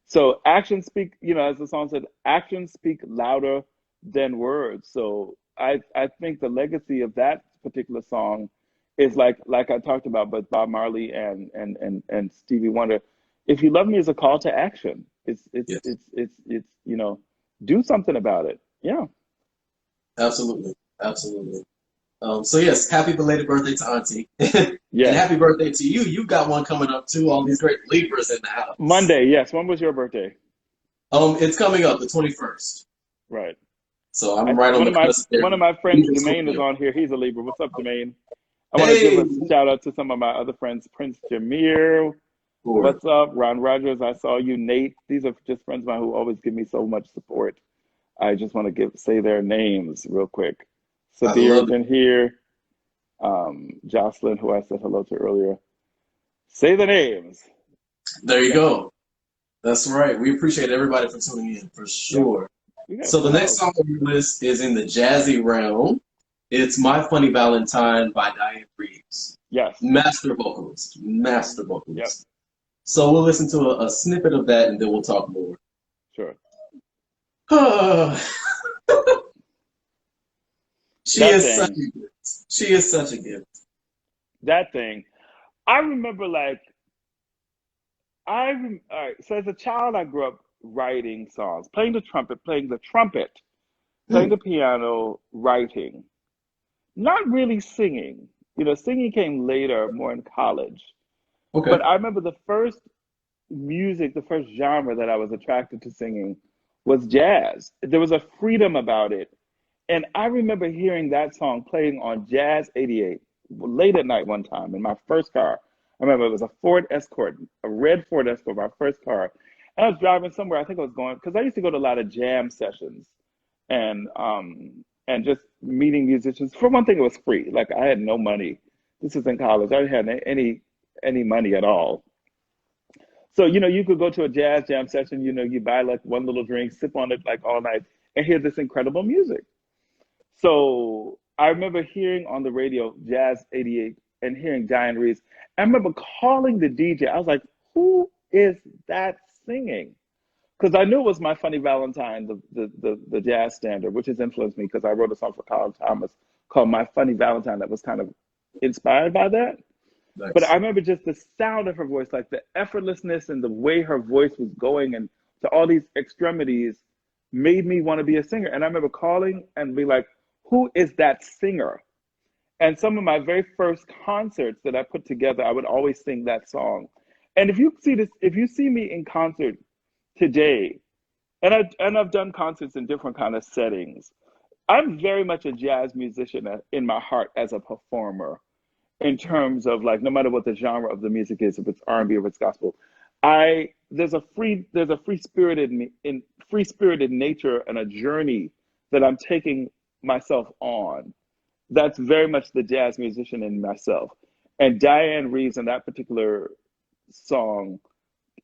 so actions speak. As the song said, actions speak louder than words. So I think the legacy of that particular song is like I talked about, but Bob Marley and Stevie Wonder. If you love me is a call to action. Yes. Do something about it. Yeah. Absolutely. Absolutely. So yes, happy belated birthday to Auntie, and Yes. happy birthday to you. You've got one coming up too. All these great Libras in the house. Monday. Yes. When was your birthday? It's coming up the 21st. Right. So I'm right on One the of my cusp there. one of my friends, Libra Jermaine, is Scorpio. on here. He's a Libra. What's up, Jermaine? I want to give a Hey, shout out to some of my other friends. Prince Jameer, Lord. what's up? Ron Rogers, I saw you. Nate, these are just friends of mine who always give me so much support. I just want to say their names real quick. I Sadir's love it. in here. Jocelyn, who I said hello to earlier. Say the names. There you Yeah, go. That's right. We appreciate everybody for tuning in for yeah. sure. We got a So the full next house. song on the list is in the jazzy realm. It's My Funny Valentine by Diane Reeves. Yes. Master vocalist. Master Yep. vocalist. So we'll listen to a snippet of that and then we'll talk more. Sure. She That is such thing. a gift. She is such a gift. That thing. I remember like all right. So as a child, I grew up writing songs, playing the trumpet, playing Mm, the piano, writing. Not really singing. Singing came later, more in college. okay. But I remember the first genre that I was attracted to singing was jazz. There was a freedom about it. And I remember hearing that song playing on Jazz 88 late at night one time in my first car. I remember it was a Ford Escort, a red Ford Escort, my first car. And I was driving somewhere. I think I was going because I used to go to a lot of jam sessions and just meeting musicians. For one thing, it was free. Like I had no money. This was in college. I didn't have any money at all. So, you could go to a jazz jam session, you buy like one little drink, sip on it like all night, and hear this incredible music. So I remember hearing on the radio Jazz 88 and hearing Diane Reeves. I remember calling the DJ. I was like, who is that singing? Because I knew it was my Funny Valentine, the jazz standard, which has influenced me because I wrote a song for Carl Thomas called My Funny Valentine that was kind of inspired by that. But I Nice. remember just the sound of her voice, like the effortlessness and the way her voice was going and to all these extremities made me want to be a singer. And I remember calling and be like, who is that singer? And some of my very first concerts that I put together, I would always sing that song. And if you see me in concert today, and I've done concerts in different kind of settings, I'm very much a jazz musician in my heart as a performer in terms of like no matter what the genre of the music is, if it's R&B or if it's gospel, I there's a free spirited nature and a journey that I'm taking myself on. That's very much the jazz musician in myself. And Diane Reeves in that particular song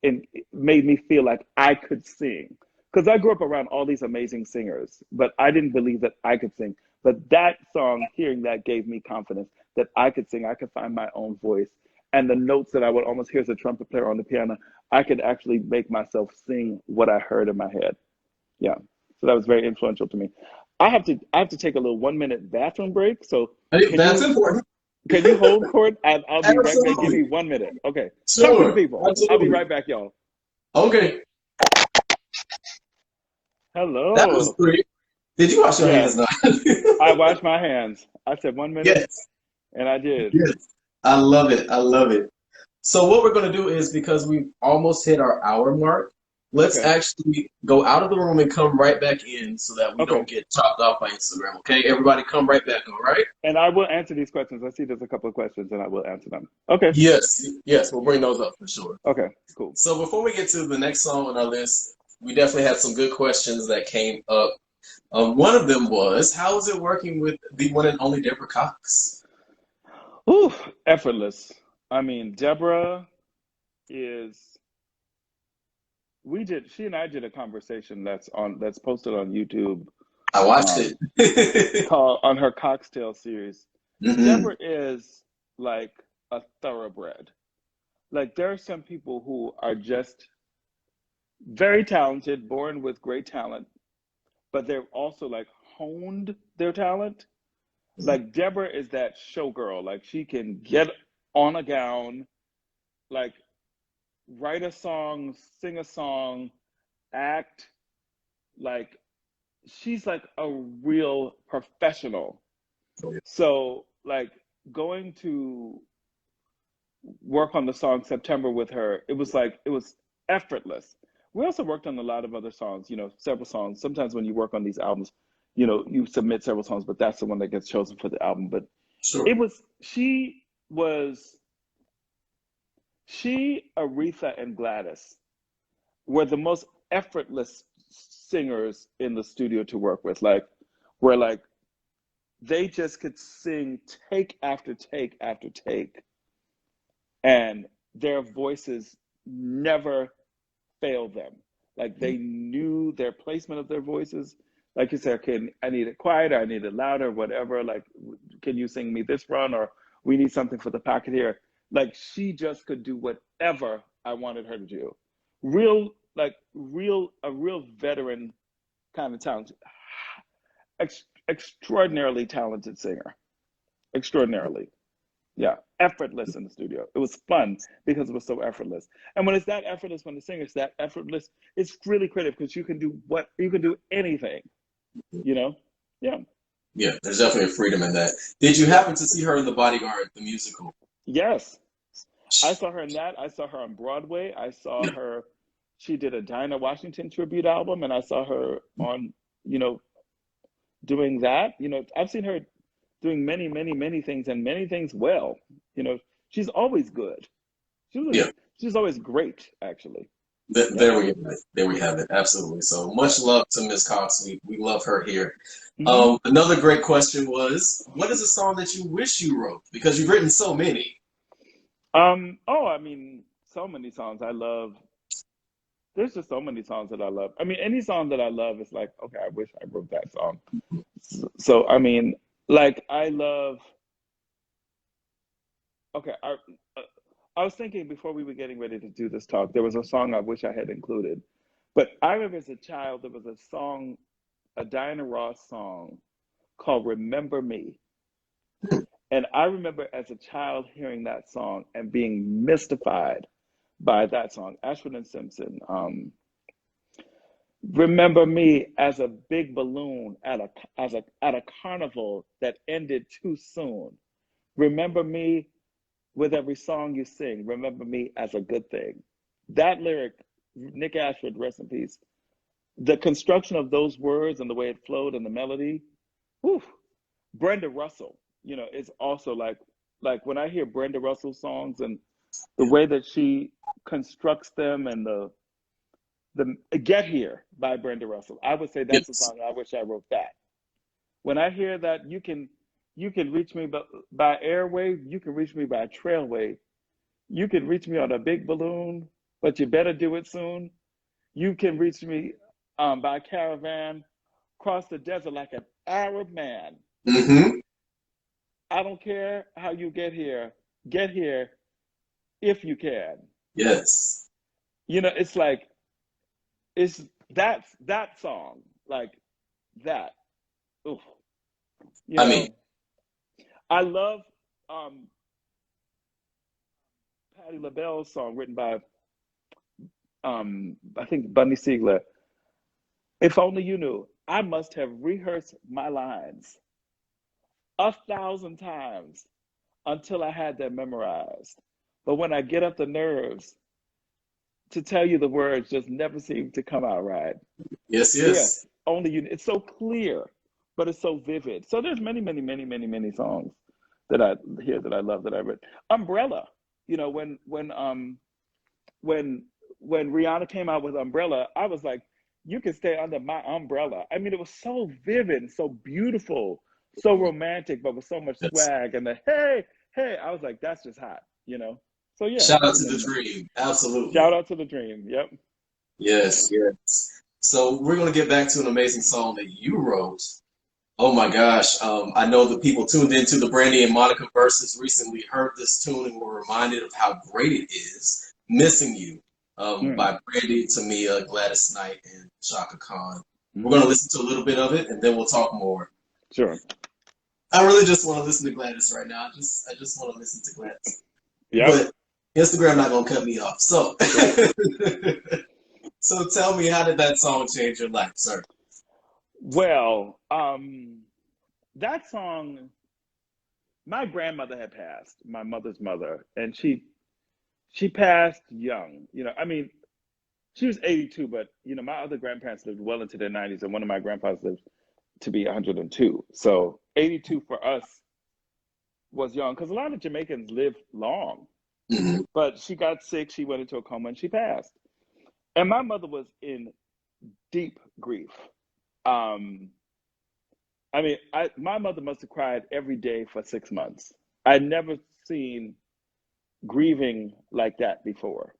and it made me feel like I could sing. Because I grew up around all these amazing singers, but I didn't believe that I could sing. But that song, hearing that gave me confidence that I could sing, I could find my own voice. And the notes that I would almost hear as a trumpet player on the piano, I could actually make myself sing what I heard in my head. Yeah. So that was very influential to me. I have to take a little 1 minute bathroom break. So Hey, can that's you important. can you hold court? I'll be right back. Give Absolutely. me 1 minute. Okay. Talk to the Sure. people. I'll be Absolutely. right back, y'all. Okay. That was Hello. great. Did you wash your Yes, hands now? I washed my hands. I said 1 minute, Yes. and I did. Yes. I love it. I love it. So what we're going to do is because we've almost hit our hour mark, let's Okay. actually go out of the room and come right back in so that we Okay. don't get chopped off by Instagram. Okay, everybody, come right back. All right. And I will answer these questions. I see there's a couple of questions, and I will answer them. Okay. Yes. Yes. We'll bring those up for sure. Okay. Cool. So before we get to the next song on our list, we definitely had some good questions that came up. One of them was, how is it working with the one and only Deborah Cox? Ooh, effortless. I mean, Deborah is. She and I did a conversation that's posted on YouTube, I watched um, it. called on her Cocktail series. Hmm. Deborah is like a thoroughbred. Like there are some people who are just very talented, born with great talent, but they've also like honed their talent. Like Deborah is that showgirl. Like she can get on a gown, like write a song, sing a song, act. Like she's like a real professional. So like going to work on the song September with her, it was effortless. We also worked on a lot of other songs, several songs. Sometimes when you work on these albums, you submit several songs, but that's the one that gets chosen for the album. But Sure. it was was Aretha and Gladys were the most effortless singers in the studio to work with. Like where like they just could sing take after take after take and their voices never failed them. Like they knew their placement of their voices. Like you said, okay, I need it quieter, I need it louder, whatever. Like, can you sing me this run, or we need something for the pocket here? Like she just could do whatever I wanted her to do. A real veteran kind of talent, extraordinarily talented singer, extraordinarily. Yeah, effortless in the studio. It was fun because it was so effortless. And when it's that effortless, when the singer's that effortless, it's really creative because you can do anything, you know? Yeah. Yeah, there's definitely a freedom in that. Did you happen to see her in The Bodyguard, the musical? Yes. I saw her in that. I saw her on Broadway. She did a Dinah Washington tribute album, and I saw her on, you know, doing that. I've seen her doing many, many, many things and many things well. You know, she's always good. She was Yeah, she's always great, actually. Yeah. There we have it. There we have it. Absolutely. So much love to Miss Cox. We love her here. Hmm. Another great question was, what is a song that you wish you wrote? Because you've written so many. Oh, I mean, so many songs I love. There's just so many songs that I love. I mean, any song that I love is like, okay, I wish I wrote that song. So, I mean, like I love. Okay, uh, I was thinking before we were getting ready to do this talk, there was a song I wish I had included, but I remember as a child there was a song, a Diana Ross song called "Remember Me," and I remember as a child hearing that song and being mystified by that song. Ashford and Simpson. Remember me as a big balloon at a carnival that ended too soon. Remember me with every song you sing. Remember me as a good thing. That lyric, Nick Ashford, rest in peace. The construction of those words and the way it flowed and the melody. Whew. Brenda Russell, is also like when I hear Brenda Russell songs and the way that she constructs them and the Get Here by Brenda Russell. I would say that's a Yes. song I wish I wrote that. When I hear that you can reach me by airway, you can reach me by trailway. You can reach me on a big balloon, but you better do it soon. You can reach me by caravan, cross the desert like an Arab man. Mm-hmm. I don't care how you get here if you can. Yes. It's like it's that song, like that. Oof. You I mean, know, I love um Patti LaBelle's song written by I think Bunny Siegler. If only you knew, I must have rehearsed my lines 1,000 times until I had them memorized. But when I get up the nerves to tell you the words, just never seem to come out right. yes, If yes. only you, it's so clear, but it's so vivid. So there's many, many, many, many, many songs that I hear that I love that I read. Umbrella, you know, when when Rihanna came out with Umbrella, I was like, you can stay under my umbrella. I mean, it was so vivid, so beautiful, so romantic, but with so much Yes. swag. And the hey, hey, I was like, that's just hot. So yeah, Shout out to the remember me. dream. Absolutely. Shout out to the dream. Yep. Yes, yes. So we're gonna get back to an amazing song that you wrote. Oh my gosh. I know the people tuned into the Brandy and Monica verses recently heard this tune and were reminded of how great it is. Missing You, Mm, by Brandy, Tamia, Gladys Knight, and Shaka Khan. We're gonna hmm. listen to a little bit of it and then we'll talk more. Sure. I really just want to listen to Gladys right now. I just want to listen to Gladys. Yep. But Instagram not gonna cut me off. So Right. so tell me, how did that song change your life, sir? Well, that song, my grandmother had passed, my mother's mother, and she passed young. I mean, she was 82, but my other grandparents lived well into their 90s, and one of my grandfathers lived to be 102. So 82 for us was young because a lot of Jamaicans live long. Hmm. But she got sick, she went into a coma, and she passed. And my mother was in deep grief. Um, I mean, my mother must have cried every day for 6 months. I'd never seen grieving like that before.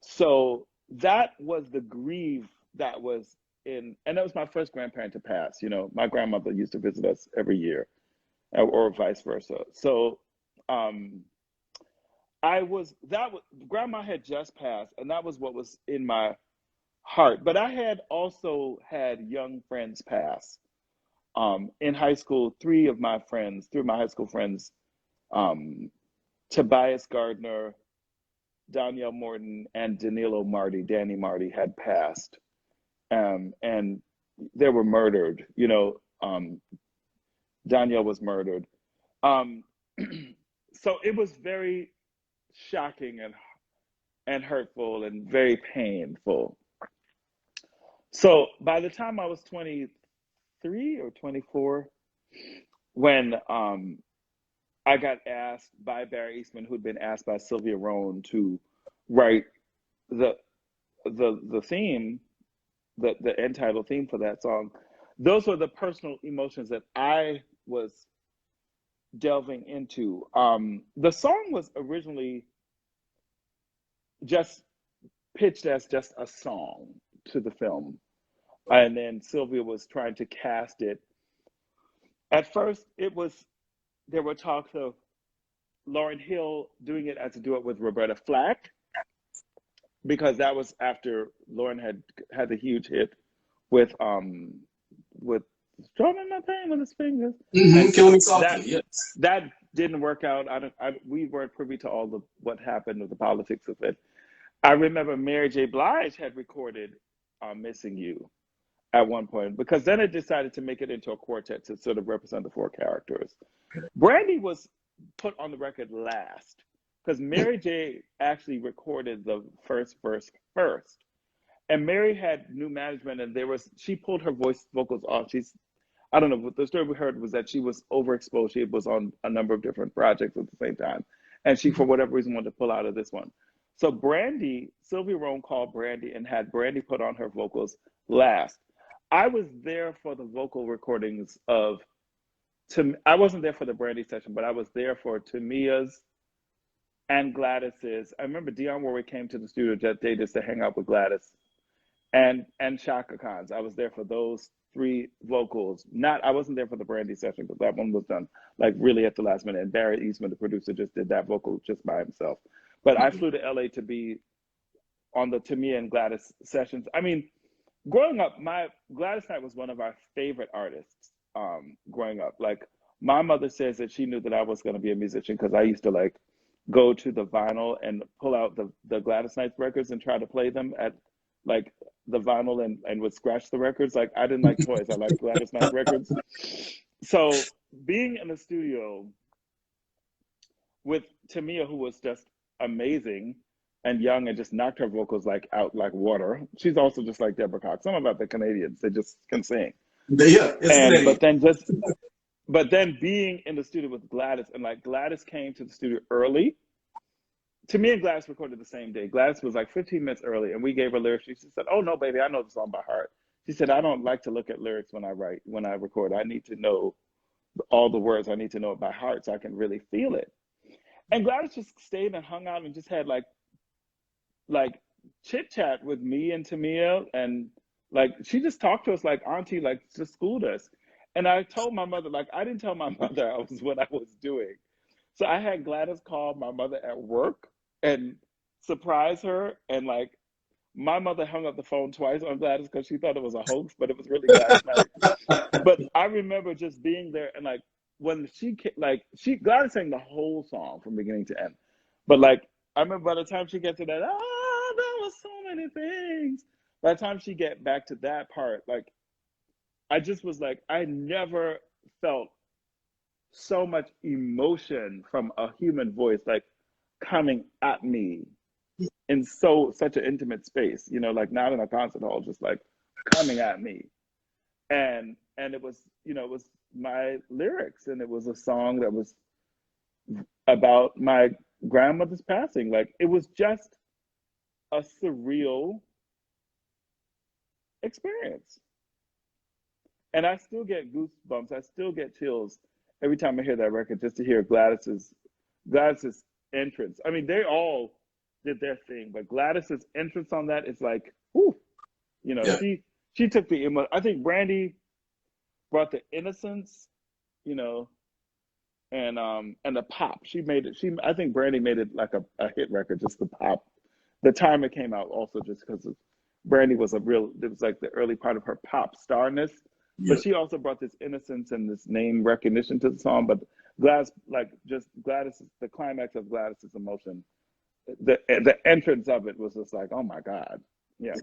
So that was the grief that was and that was my first grandparent to pass. My grandmother used to visit us every year, or vice versa. So, um, grandma had just passed, and that was what was in my heart. But I had also had young friends pass. In high school, three of my high school friends, um, Tobias Gardner, Danielle Morton, and Danny Marty had passed. And they were murdered. Danielle was murdered. Um, so it was very shocking and hurtful and very painful. So by the time I was 23 or 24, when I got asked by Barry Eastman, who'd been asked by Sylvia Rhone to write the the theme, the end title theme for that song, those were the personal emotions that I was delving into. The song was originally just pitched as just a song to the film, and then Sylvia was trying to cast it. At first, there were talks of Lauryn Hill doing it as a duet with Roberta Flack, because that was after Lauren had the huge hit with strumming my pain with his fingers, and Killing Me Softly. Yes. that didn't work out. We weren't privy to all the what happened with the politics of it. I remember Mary J. Blige had recorded "Missing You" at one point, because then it decided to make it into a quartet to sort of represent the four characters. Brandy was put on the record last, because Mary J. actually recorded the first verse first. And Mary had new management, and she pulled her vocals off. I don't know, but the story we heard was that she was overexposed. She was on a number of different projects at the same time. And she, for whatever reason, wanted to pull out of this one. So Sylvia Rhone called Brandy and had Brandy put on her vocals last. I was there for the vocal recordings I wasn't there for the Brandy session, but I was there for Tamia's and Gladys's. I remember Dionne Warwick came to the studio that day just to hang out with Gladys, and Chaka Khan's. I was there for those three vocals. I wasn't there for the Brandy session, because that one was done like really at the last minute. And Barry Eastman, the producer, just did that vocal just by himself. But I flew to LA to be on the Tamia and Gladys sessions. I mean, growing up, Gladys Knight was one of our favorite artists. Growing up, like my mother says that she knew that I was going to be a musician because I used to like go to the vinyl and pull out the Gladys Knight records and try to play them at like the vinyl and would scratch the records. Like I didn't like toys, I liked Gladys Knight records. So being in the studio with Tamia, who was just amazing and young and just knocked her vocals like out like water. She's also just like Deborah Cox. Some about the Canadians, they just can sing. Yeah, but then being in the studio with Gladys, and like Gladys came to the studio early. Tamia and Gladys recorded the same day. Gladys was like 15 minutes early, and we gave her lyrics. She said, "Oh no, baby, I know the song by heart." She said, "I don't like to look at lyrics when I record. I need to know all the words. I need to know it by heart so I can really feel it." And Gladys just stayed and hung out and just had like chit chat with me and Tamia, and like she just talked to us like auntie, like just schooled us. And I told my mother, like I didn't tell my mother what I was doing. So I had Gladys call my mother at work and surprise her, and like my mother hung up the phone twice on Gladys because she thought it was a hoax, but it was really Gladys Knight. But I remember just being there, and like when Gladys sang the whole song from beginning to end. But like I remember by the time she gets to that, there was so many things. By the time she get back to that part, like I just was like, I never felt so much emotion from a human voice like coming at me in such an intimate space, like not in a concert hall, just like coming at me. And it was, it was my lyrics, and it was a song that was about my grandmother's passing. Like it was just a surreal experience. And I still get goosebumps. I still get chills every time I hear that record, just to hear Gladys's entrance. I mean, they all did their thing, but Gladys's entrance on that is like, whew, Yeah. she took the emo. I think Brandy brought the innocence, and the pop. She made it. I think Brandy made it like a hit record, just the pop. The time it came out, also just because Brandy was it was like the early part of her pop starness. Yeah. But she also brought this innocence and this name recognition to the song. But Gladys, the climax of Gladys's emotion, the entrance of it was just like, oh my God. Yeah.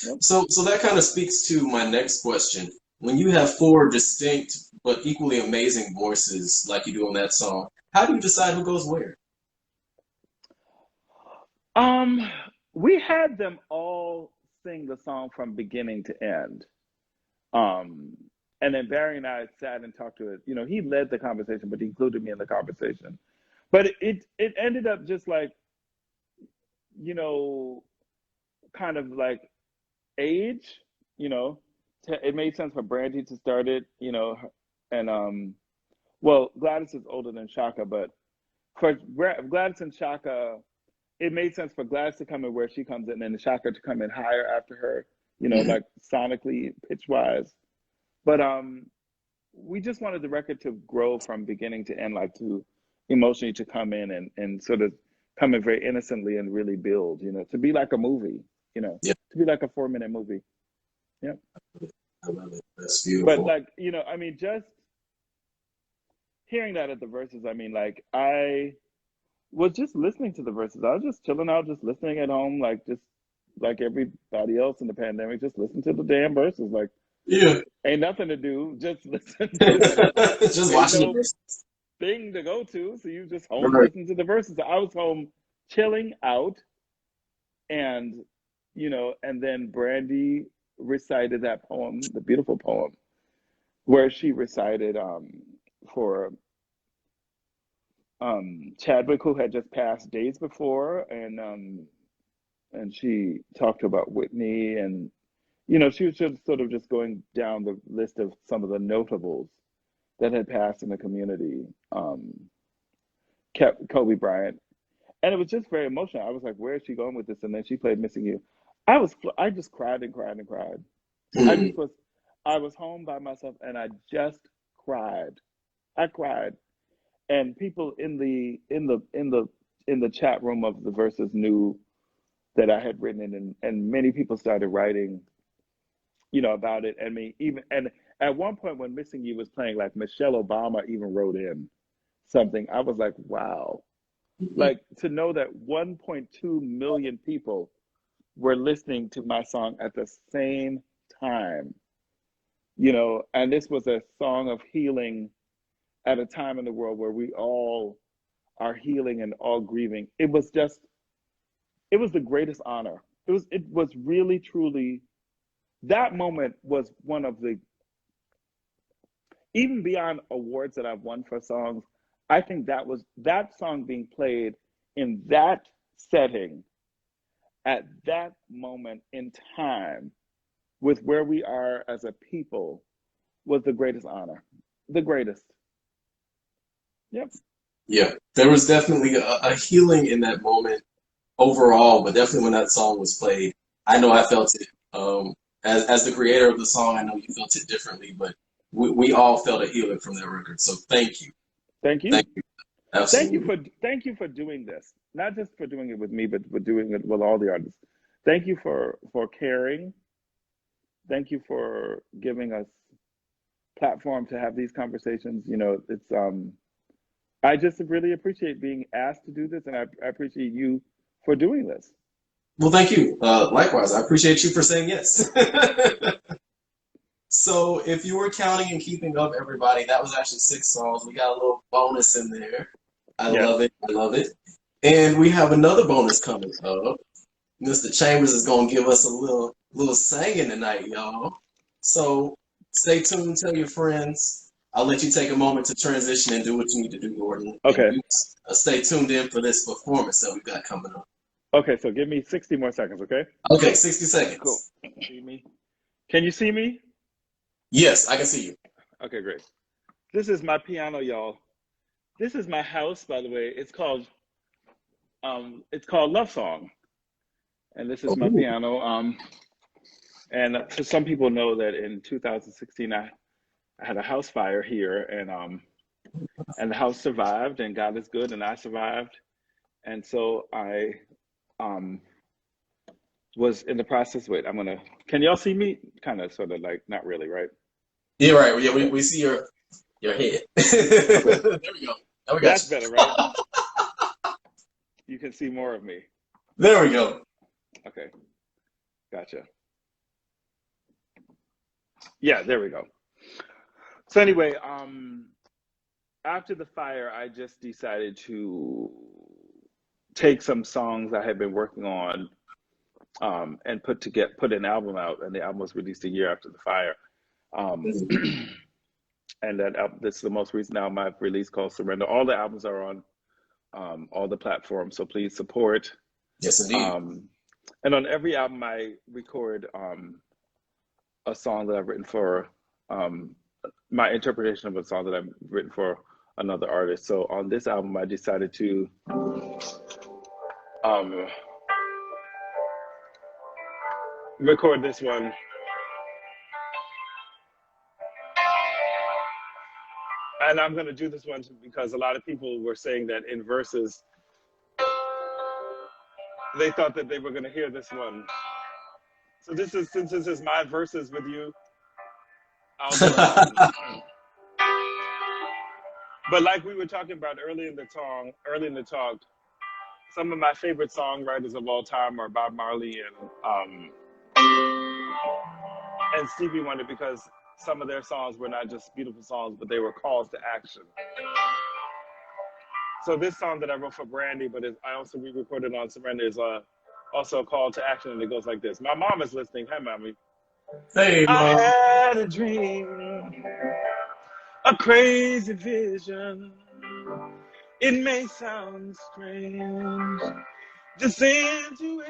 Yep. So that kind of speaks to my next question. When you have four distinct but equally amazing voices like you do on that song, how do you decide who goes where? We had them all sing the song from beginning to end. And then Barry and I sat and talked to it. He led the conversation, but he included me in the conversation. But it ended up just like, kind of like age, you know, it made sense for Brandy to start it, you know, and well, Gladys is older than Shaka, but for Gladys and Shaka, it made sense for Gladys to come in where she comes in and Shaka to come in higher after her, you know, like sonically, pitch wise. But we just wanted the record to grow from beginning to end, like to emotionally to come in and sort of come in very innocently and really build, you know, to be like a movie, you know, Yeah. to be like a 4-minute movie. Yeah. I love it. That's beautiful. But like, you know, I mean, just hearing that at the verses, I mean, like I was just listening to the verses. I was just chilling out, just listening at home, like just like everybody else in the pandemic, just listen to the damn verses. Like, yeah, ain't nothing to do, just listen to just watching no the verses. thing to go to. So you just home Right. listen to the verses. I was home chilling out, and you know, and then Brandy recited that poem, the beautiful poem, where she recited for Chadwick, who had just passed days before, and she talked about Whitney, and you know, she was just sort of just going down the list of some of the notables that had passed in the community. Kept Kobe Bryant, and it was just very emotional. I was like, "Where is she going with this?" And then she played "Missing You." I just cried and cried and cried. I Mm. just was, I was home by myself, and I just cried. I cried, and people in the chat room of the verses knew that I had written it, and many people started writing, you know, about it. And me even and at one point when "Missing You" was playing, like Michelle Obama even wrote in something. I was like, wow. Like to know that 1.2 million people were listening to my song at the same time, you know, and this was a song of healing at a time in the world where we all are healing and all grieving. It was the greatest honor. It was really, truly, that moment was one of the, even beyond awards that I've won for songs, I think that song being played in that setting at that moment in time with where we are as a people was the greatest honor. The greatest. Yep. Yeah, there was definitely a healing in that moment overall, but definitely when that song was played, I know I felt it. As the creator of the song, I know you felt it differently, but we all felt a healing from that record. So thank you, Thank you. thank you, absolutely. Thank you for doing this. Not just for doing it with me, but for doing it with all the artists. Thank you for caring. Thank you for giving us platform to have these conversations. You know, it's I just really appreciate being asked to do this, and I appreciate you for doing this. Well, thank you. Likewise, I appreciate you for saying yes. So if you were counting and keeping up, everybody, that was actually 6 songs. We got a little bonus in there. I Yes. love it. I love it. And we have another bonus coming up. Mr. Chambers is gonna give us a little singing tonight, y'all. So stay tuned, tell your friends. I'll let you take a moment to transition and do what you need to do, Gordon. Okay. And you stay tuned in for this performance that we've got coming up. Okay, so give me 60 more seconds, okay? Okay, 60 seconds. Cool. See me? Can you see me? Yes, I can see you. Okay, great. This is my piano, y'all. This is my house, by the way. It's called Love Song. And this is my piano. And for some people know that in 2016 I had a house fire here, and the house survived, and God is good, and I survived. And so I was in the process. Wait, can y'all see me? Kind of, sort of, like, not really, right? Yeah, right. Yeah, we see your head. There we go. Now we got That's you. better, right? You can see more of me. There we go. Okay, gotcha. Yeah, there we go. So anyway, after the fire, I just decided to take some songs I had been working on, and put an album out, and the album was released a year after the fire. And this is the most recent album I've released, called Surrender. All the albums are on all the platforms, so please support. Yes, indeed. And on every album, I record a song that I've written for my interpretation of a song that I've written for another artist. So on this album, I decided to um, record this one. And I'm going to do this one because a lot of people were saying that in verses, they thought that they were going to hear this one. So since this is my verses with you, I'll do But like we were talking about early in the talk, some of my favorite songwriters of all time are Bob Marley and Stevie Wonder, because some of their songs were not just beautiful songs, but they were calls to action. So this song that I wrote for Brandy, but I also re-recorded on Surrender, is also a call to action, and it goes like this. My mom is listening. Hi, mommy. Hey, I Mom. had a dream, a crazy vision. It may sound strange, this intuition,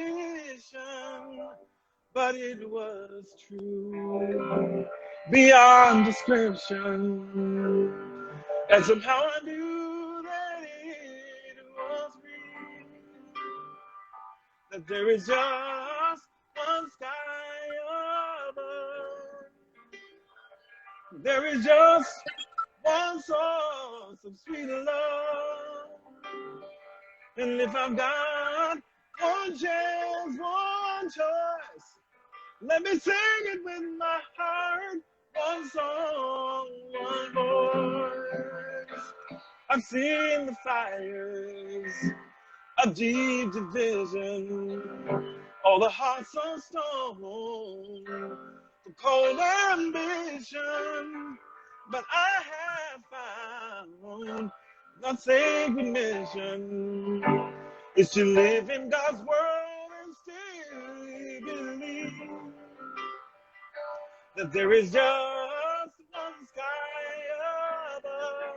but it was true, beyond description. And somehow I knew that it was real, that there is just one sky above. There is just one source of sweet love. And if I've got one chance, one choice, let me sing it with my heart. One song, one voice. I've seen the fires of deep division, all the hearts of stone, the cold ambition. But I have found the sacred mission is to live in God's world and still believe that there is just one sky above.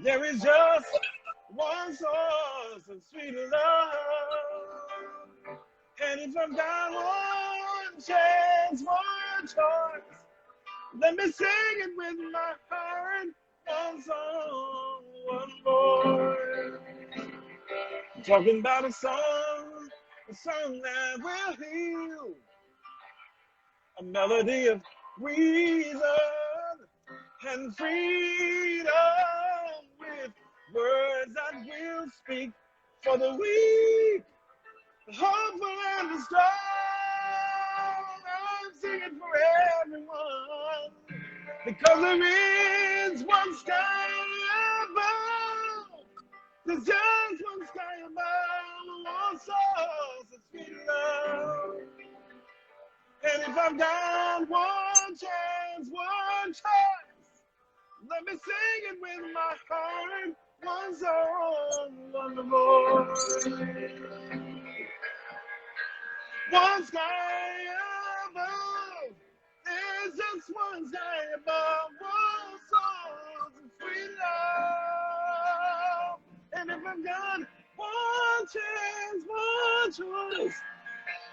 There is just one source of sweet love. And if I've got one chance, one choice, let me sing it with my heart. One song, one voice. I'm talking about a song that will heal. A melody of reason and freedom, with words that will speak for the weak, the hopeful and the strong. I'm singing for everyone, because there is one sky above. There's just one sky above, one source of sweet love. And if I've got one chance, one choice, let me sing it with my heart. One song, one voice. One sky above. There's just one sky above. One source of sweet love. And if I've got one chance, one choice,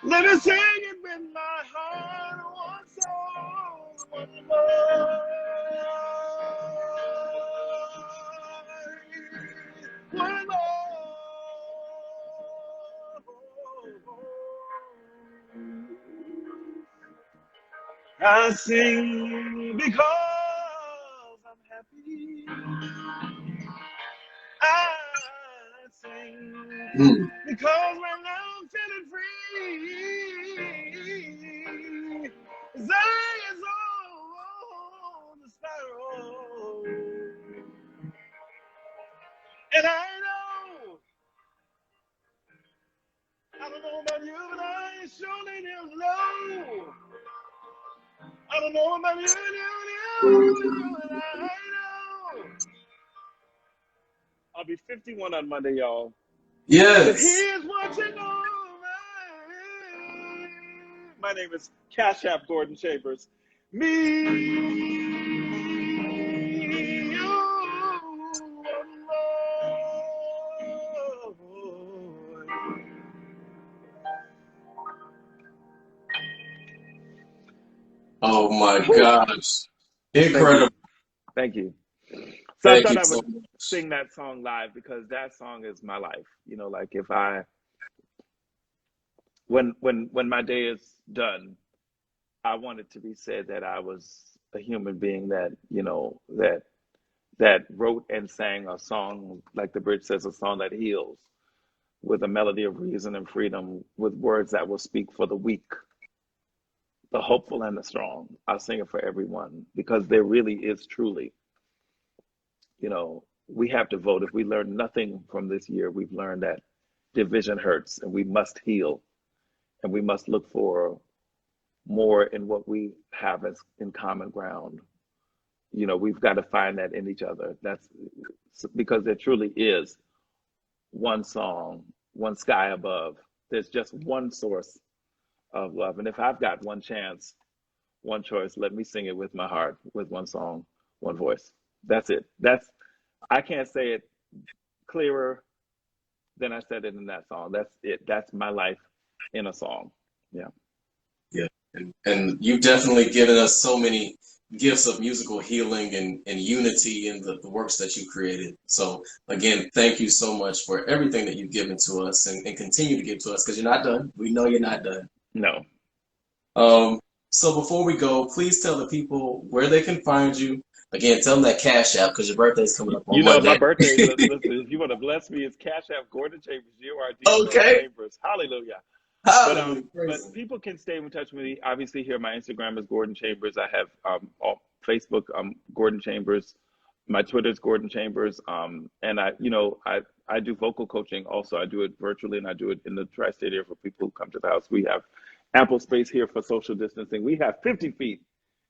let me sing it with my heart. One song, one voice. One voice. I sing because I'm happy. I sing because right now I'm feeling free. Zion's on the sparrow. And I don't know about you, but I surely didn't know. I don't know about you, but I know. I'll be 51 on Monday, y'all. Yes. But here's what you know. My name is Cash App Gordon Chambers. Me, you, Oh my Woo! gosh. Thank you. Incredible. Thank you. So I Thank thought you I so would much. sing that song live because that song is my life. Like if I when my day is done, I want it to be said that I was a human being that, that wrote and sang a song, like the bridge says, a song that heals, with a melody of reason and freedom, with words that will speak for the weak, the hopeful, and the strong. I'll sing it for everyone because there really is truly, we have to vote. If we learn nothing from this year, we've learned that division hurts and we must heal and we must look for more in what we have as in common ground. We've got to find that in each other. That's because there truly is one song, one sky above. There's just one source of love. And if I've got one chance, one choice, let me sing it with my heart, with one song, one voice. That's it. I can't say it clearer than I said it in that song. That's it. That's my life in a song. Yeah. Yeah. And you've definitely given us so many gifts of musical healing and unity in the works that you created. So again, thank you so much for everything that you've given to us and continue to give to us because you're not done. We know you're not done. No. Um, so before we go, please tell the people where they can find you. Again, tell them that Cash App because your birthday's coming up on My Monday. birthday, listen, if you want to bless me, it's Cash App Gordon Chambers, Gordon Okay. Chambers. Hallelujah. Hallelujah. But people can stay in touch with me. Obviously, here my Instagram is Gordon Chambers. I have Facebook, Gordon Chambers. My Twitter is Gordon Chambers. And I do vocal coaching also. I do it virtually and I do it in the tri-state area for people who come to the house. We have ample space here for social distancing. We have 50 feet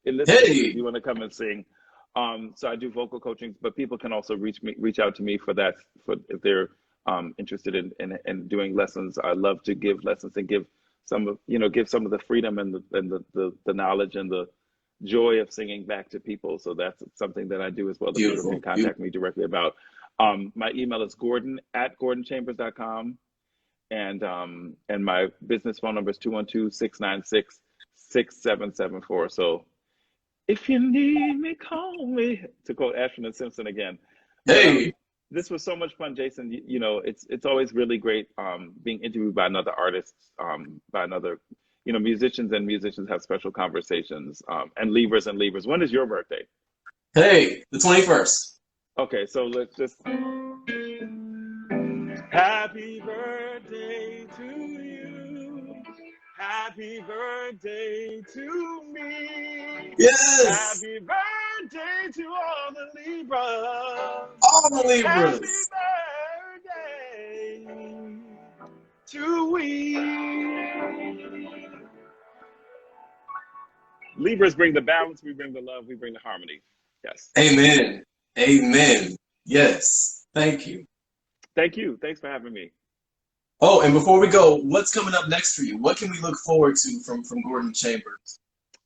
in this space if Hey. you want to come and sing. So I do vocal coaching, but people can also reach out to me for that, for if they're interested in doing lessons. I love to give lessons and give some of the freedom and the knowledge and the joy of singing back to people. So that's something that I do as well that people can Beautiful. contact me directly about. My email is gordon@gordonchambers.com, and my business phone number is 212-696-6774. So if you need me, call me, to quote Ashton and Simpson again. But Hey. this was so much fun, Jason. It's always really great being interviewed by another artist, by another, musicians, and musicians have special conversations. And Libras and Libras. When is your birthday? Hey, the 21st. Okay, so let's just happy birthday to you. Happy birthday to me. Yes. Happy birthday to all the Libras. All the Happy Libras. birthday to we. Libras bring the balance, we bring the love, we bring the harmony. Yes. Amen. Amen. Yes. Thank you. Thank you. Thanks for having me. Oh, and before we go, what's coming up next for you? What can we look forward to from Gordon Chambers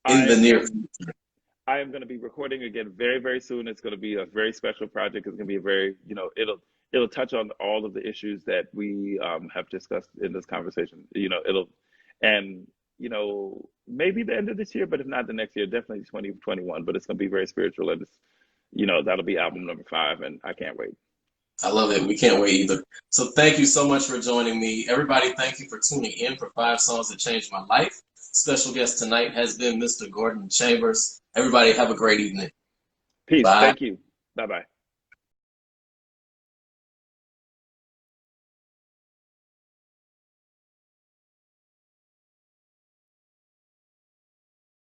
in I the near am future? I am going to be recording again very, very soon. It's going to be a very special project. It's going to be a very, it'll touch on all of the issues that we have discussed in this conversation. And maybe the end of this year, but if not the next year, definitely 2021. But it's going to be very spiritual, and that'll be album number 5, and I can't wait. I love it. We can't wait either. So thank you so much for joining me. Everybody, thank you for tuning in for 5 Songs That Changed My Life. Special guest tonight has been Mr. Gordon Chambers. Everybody have a great evening. Peace. Bye. Thank you. Bye-bye.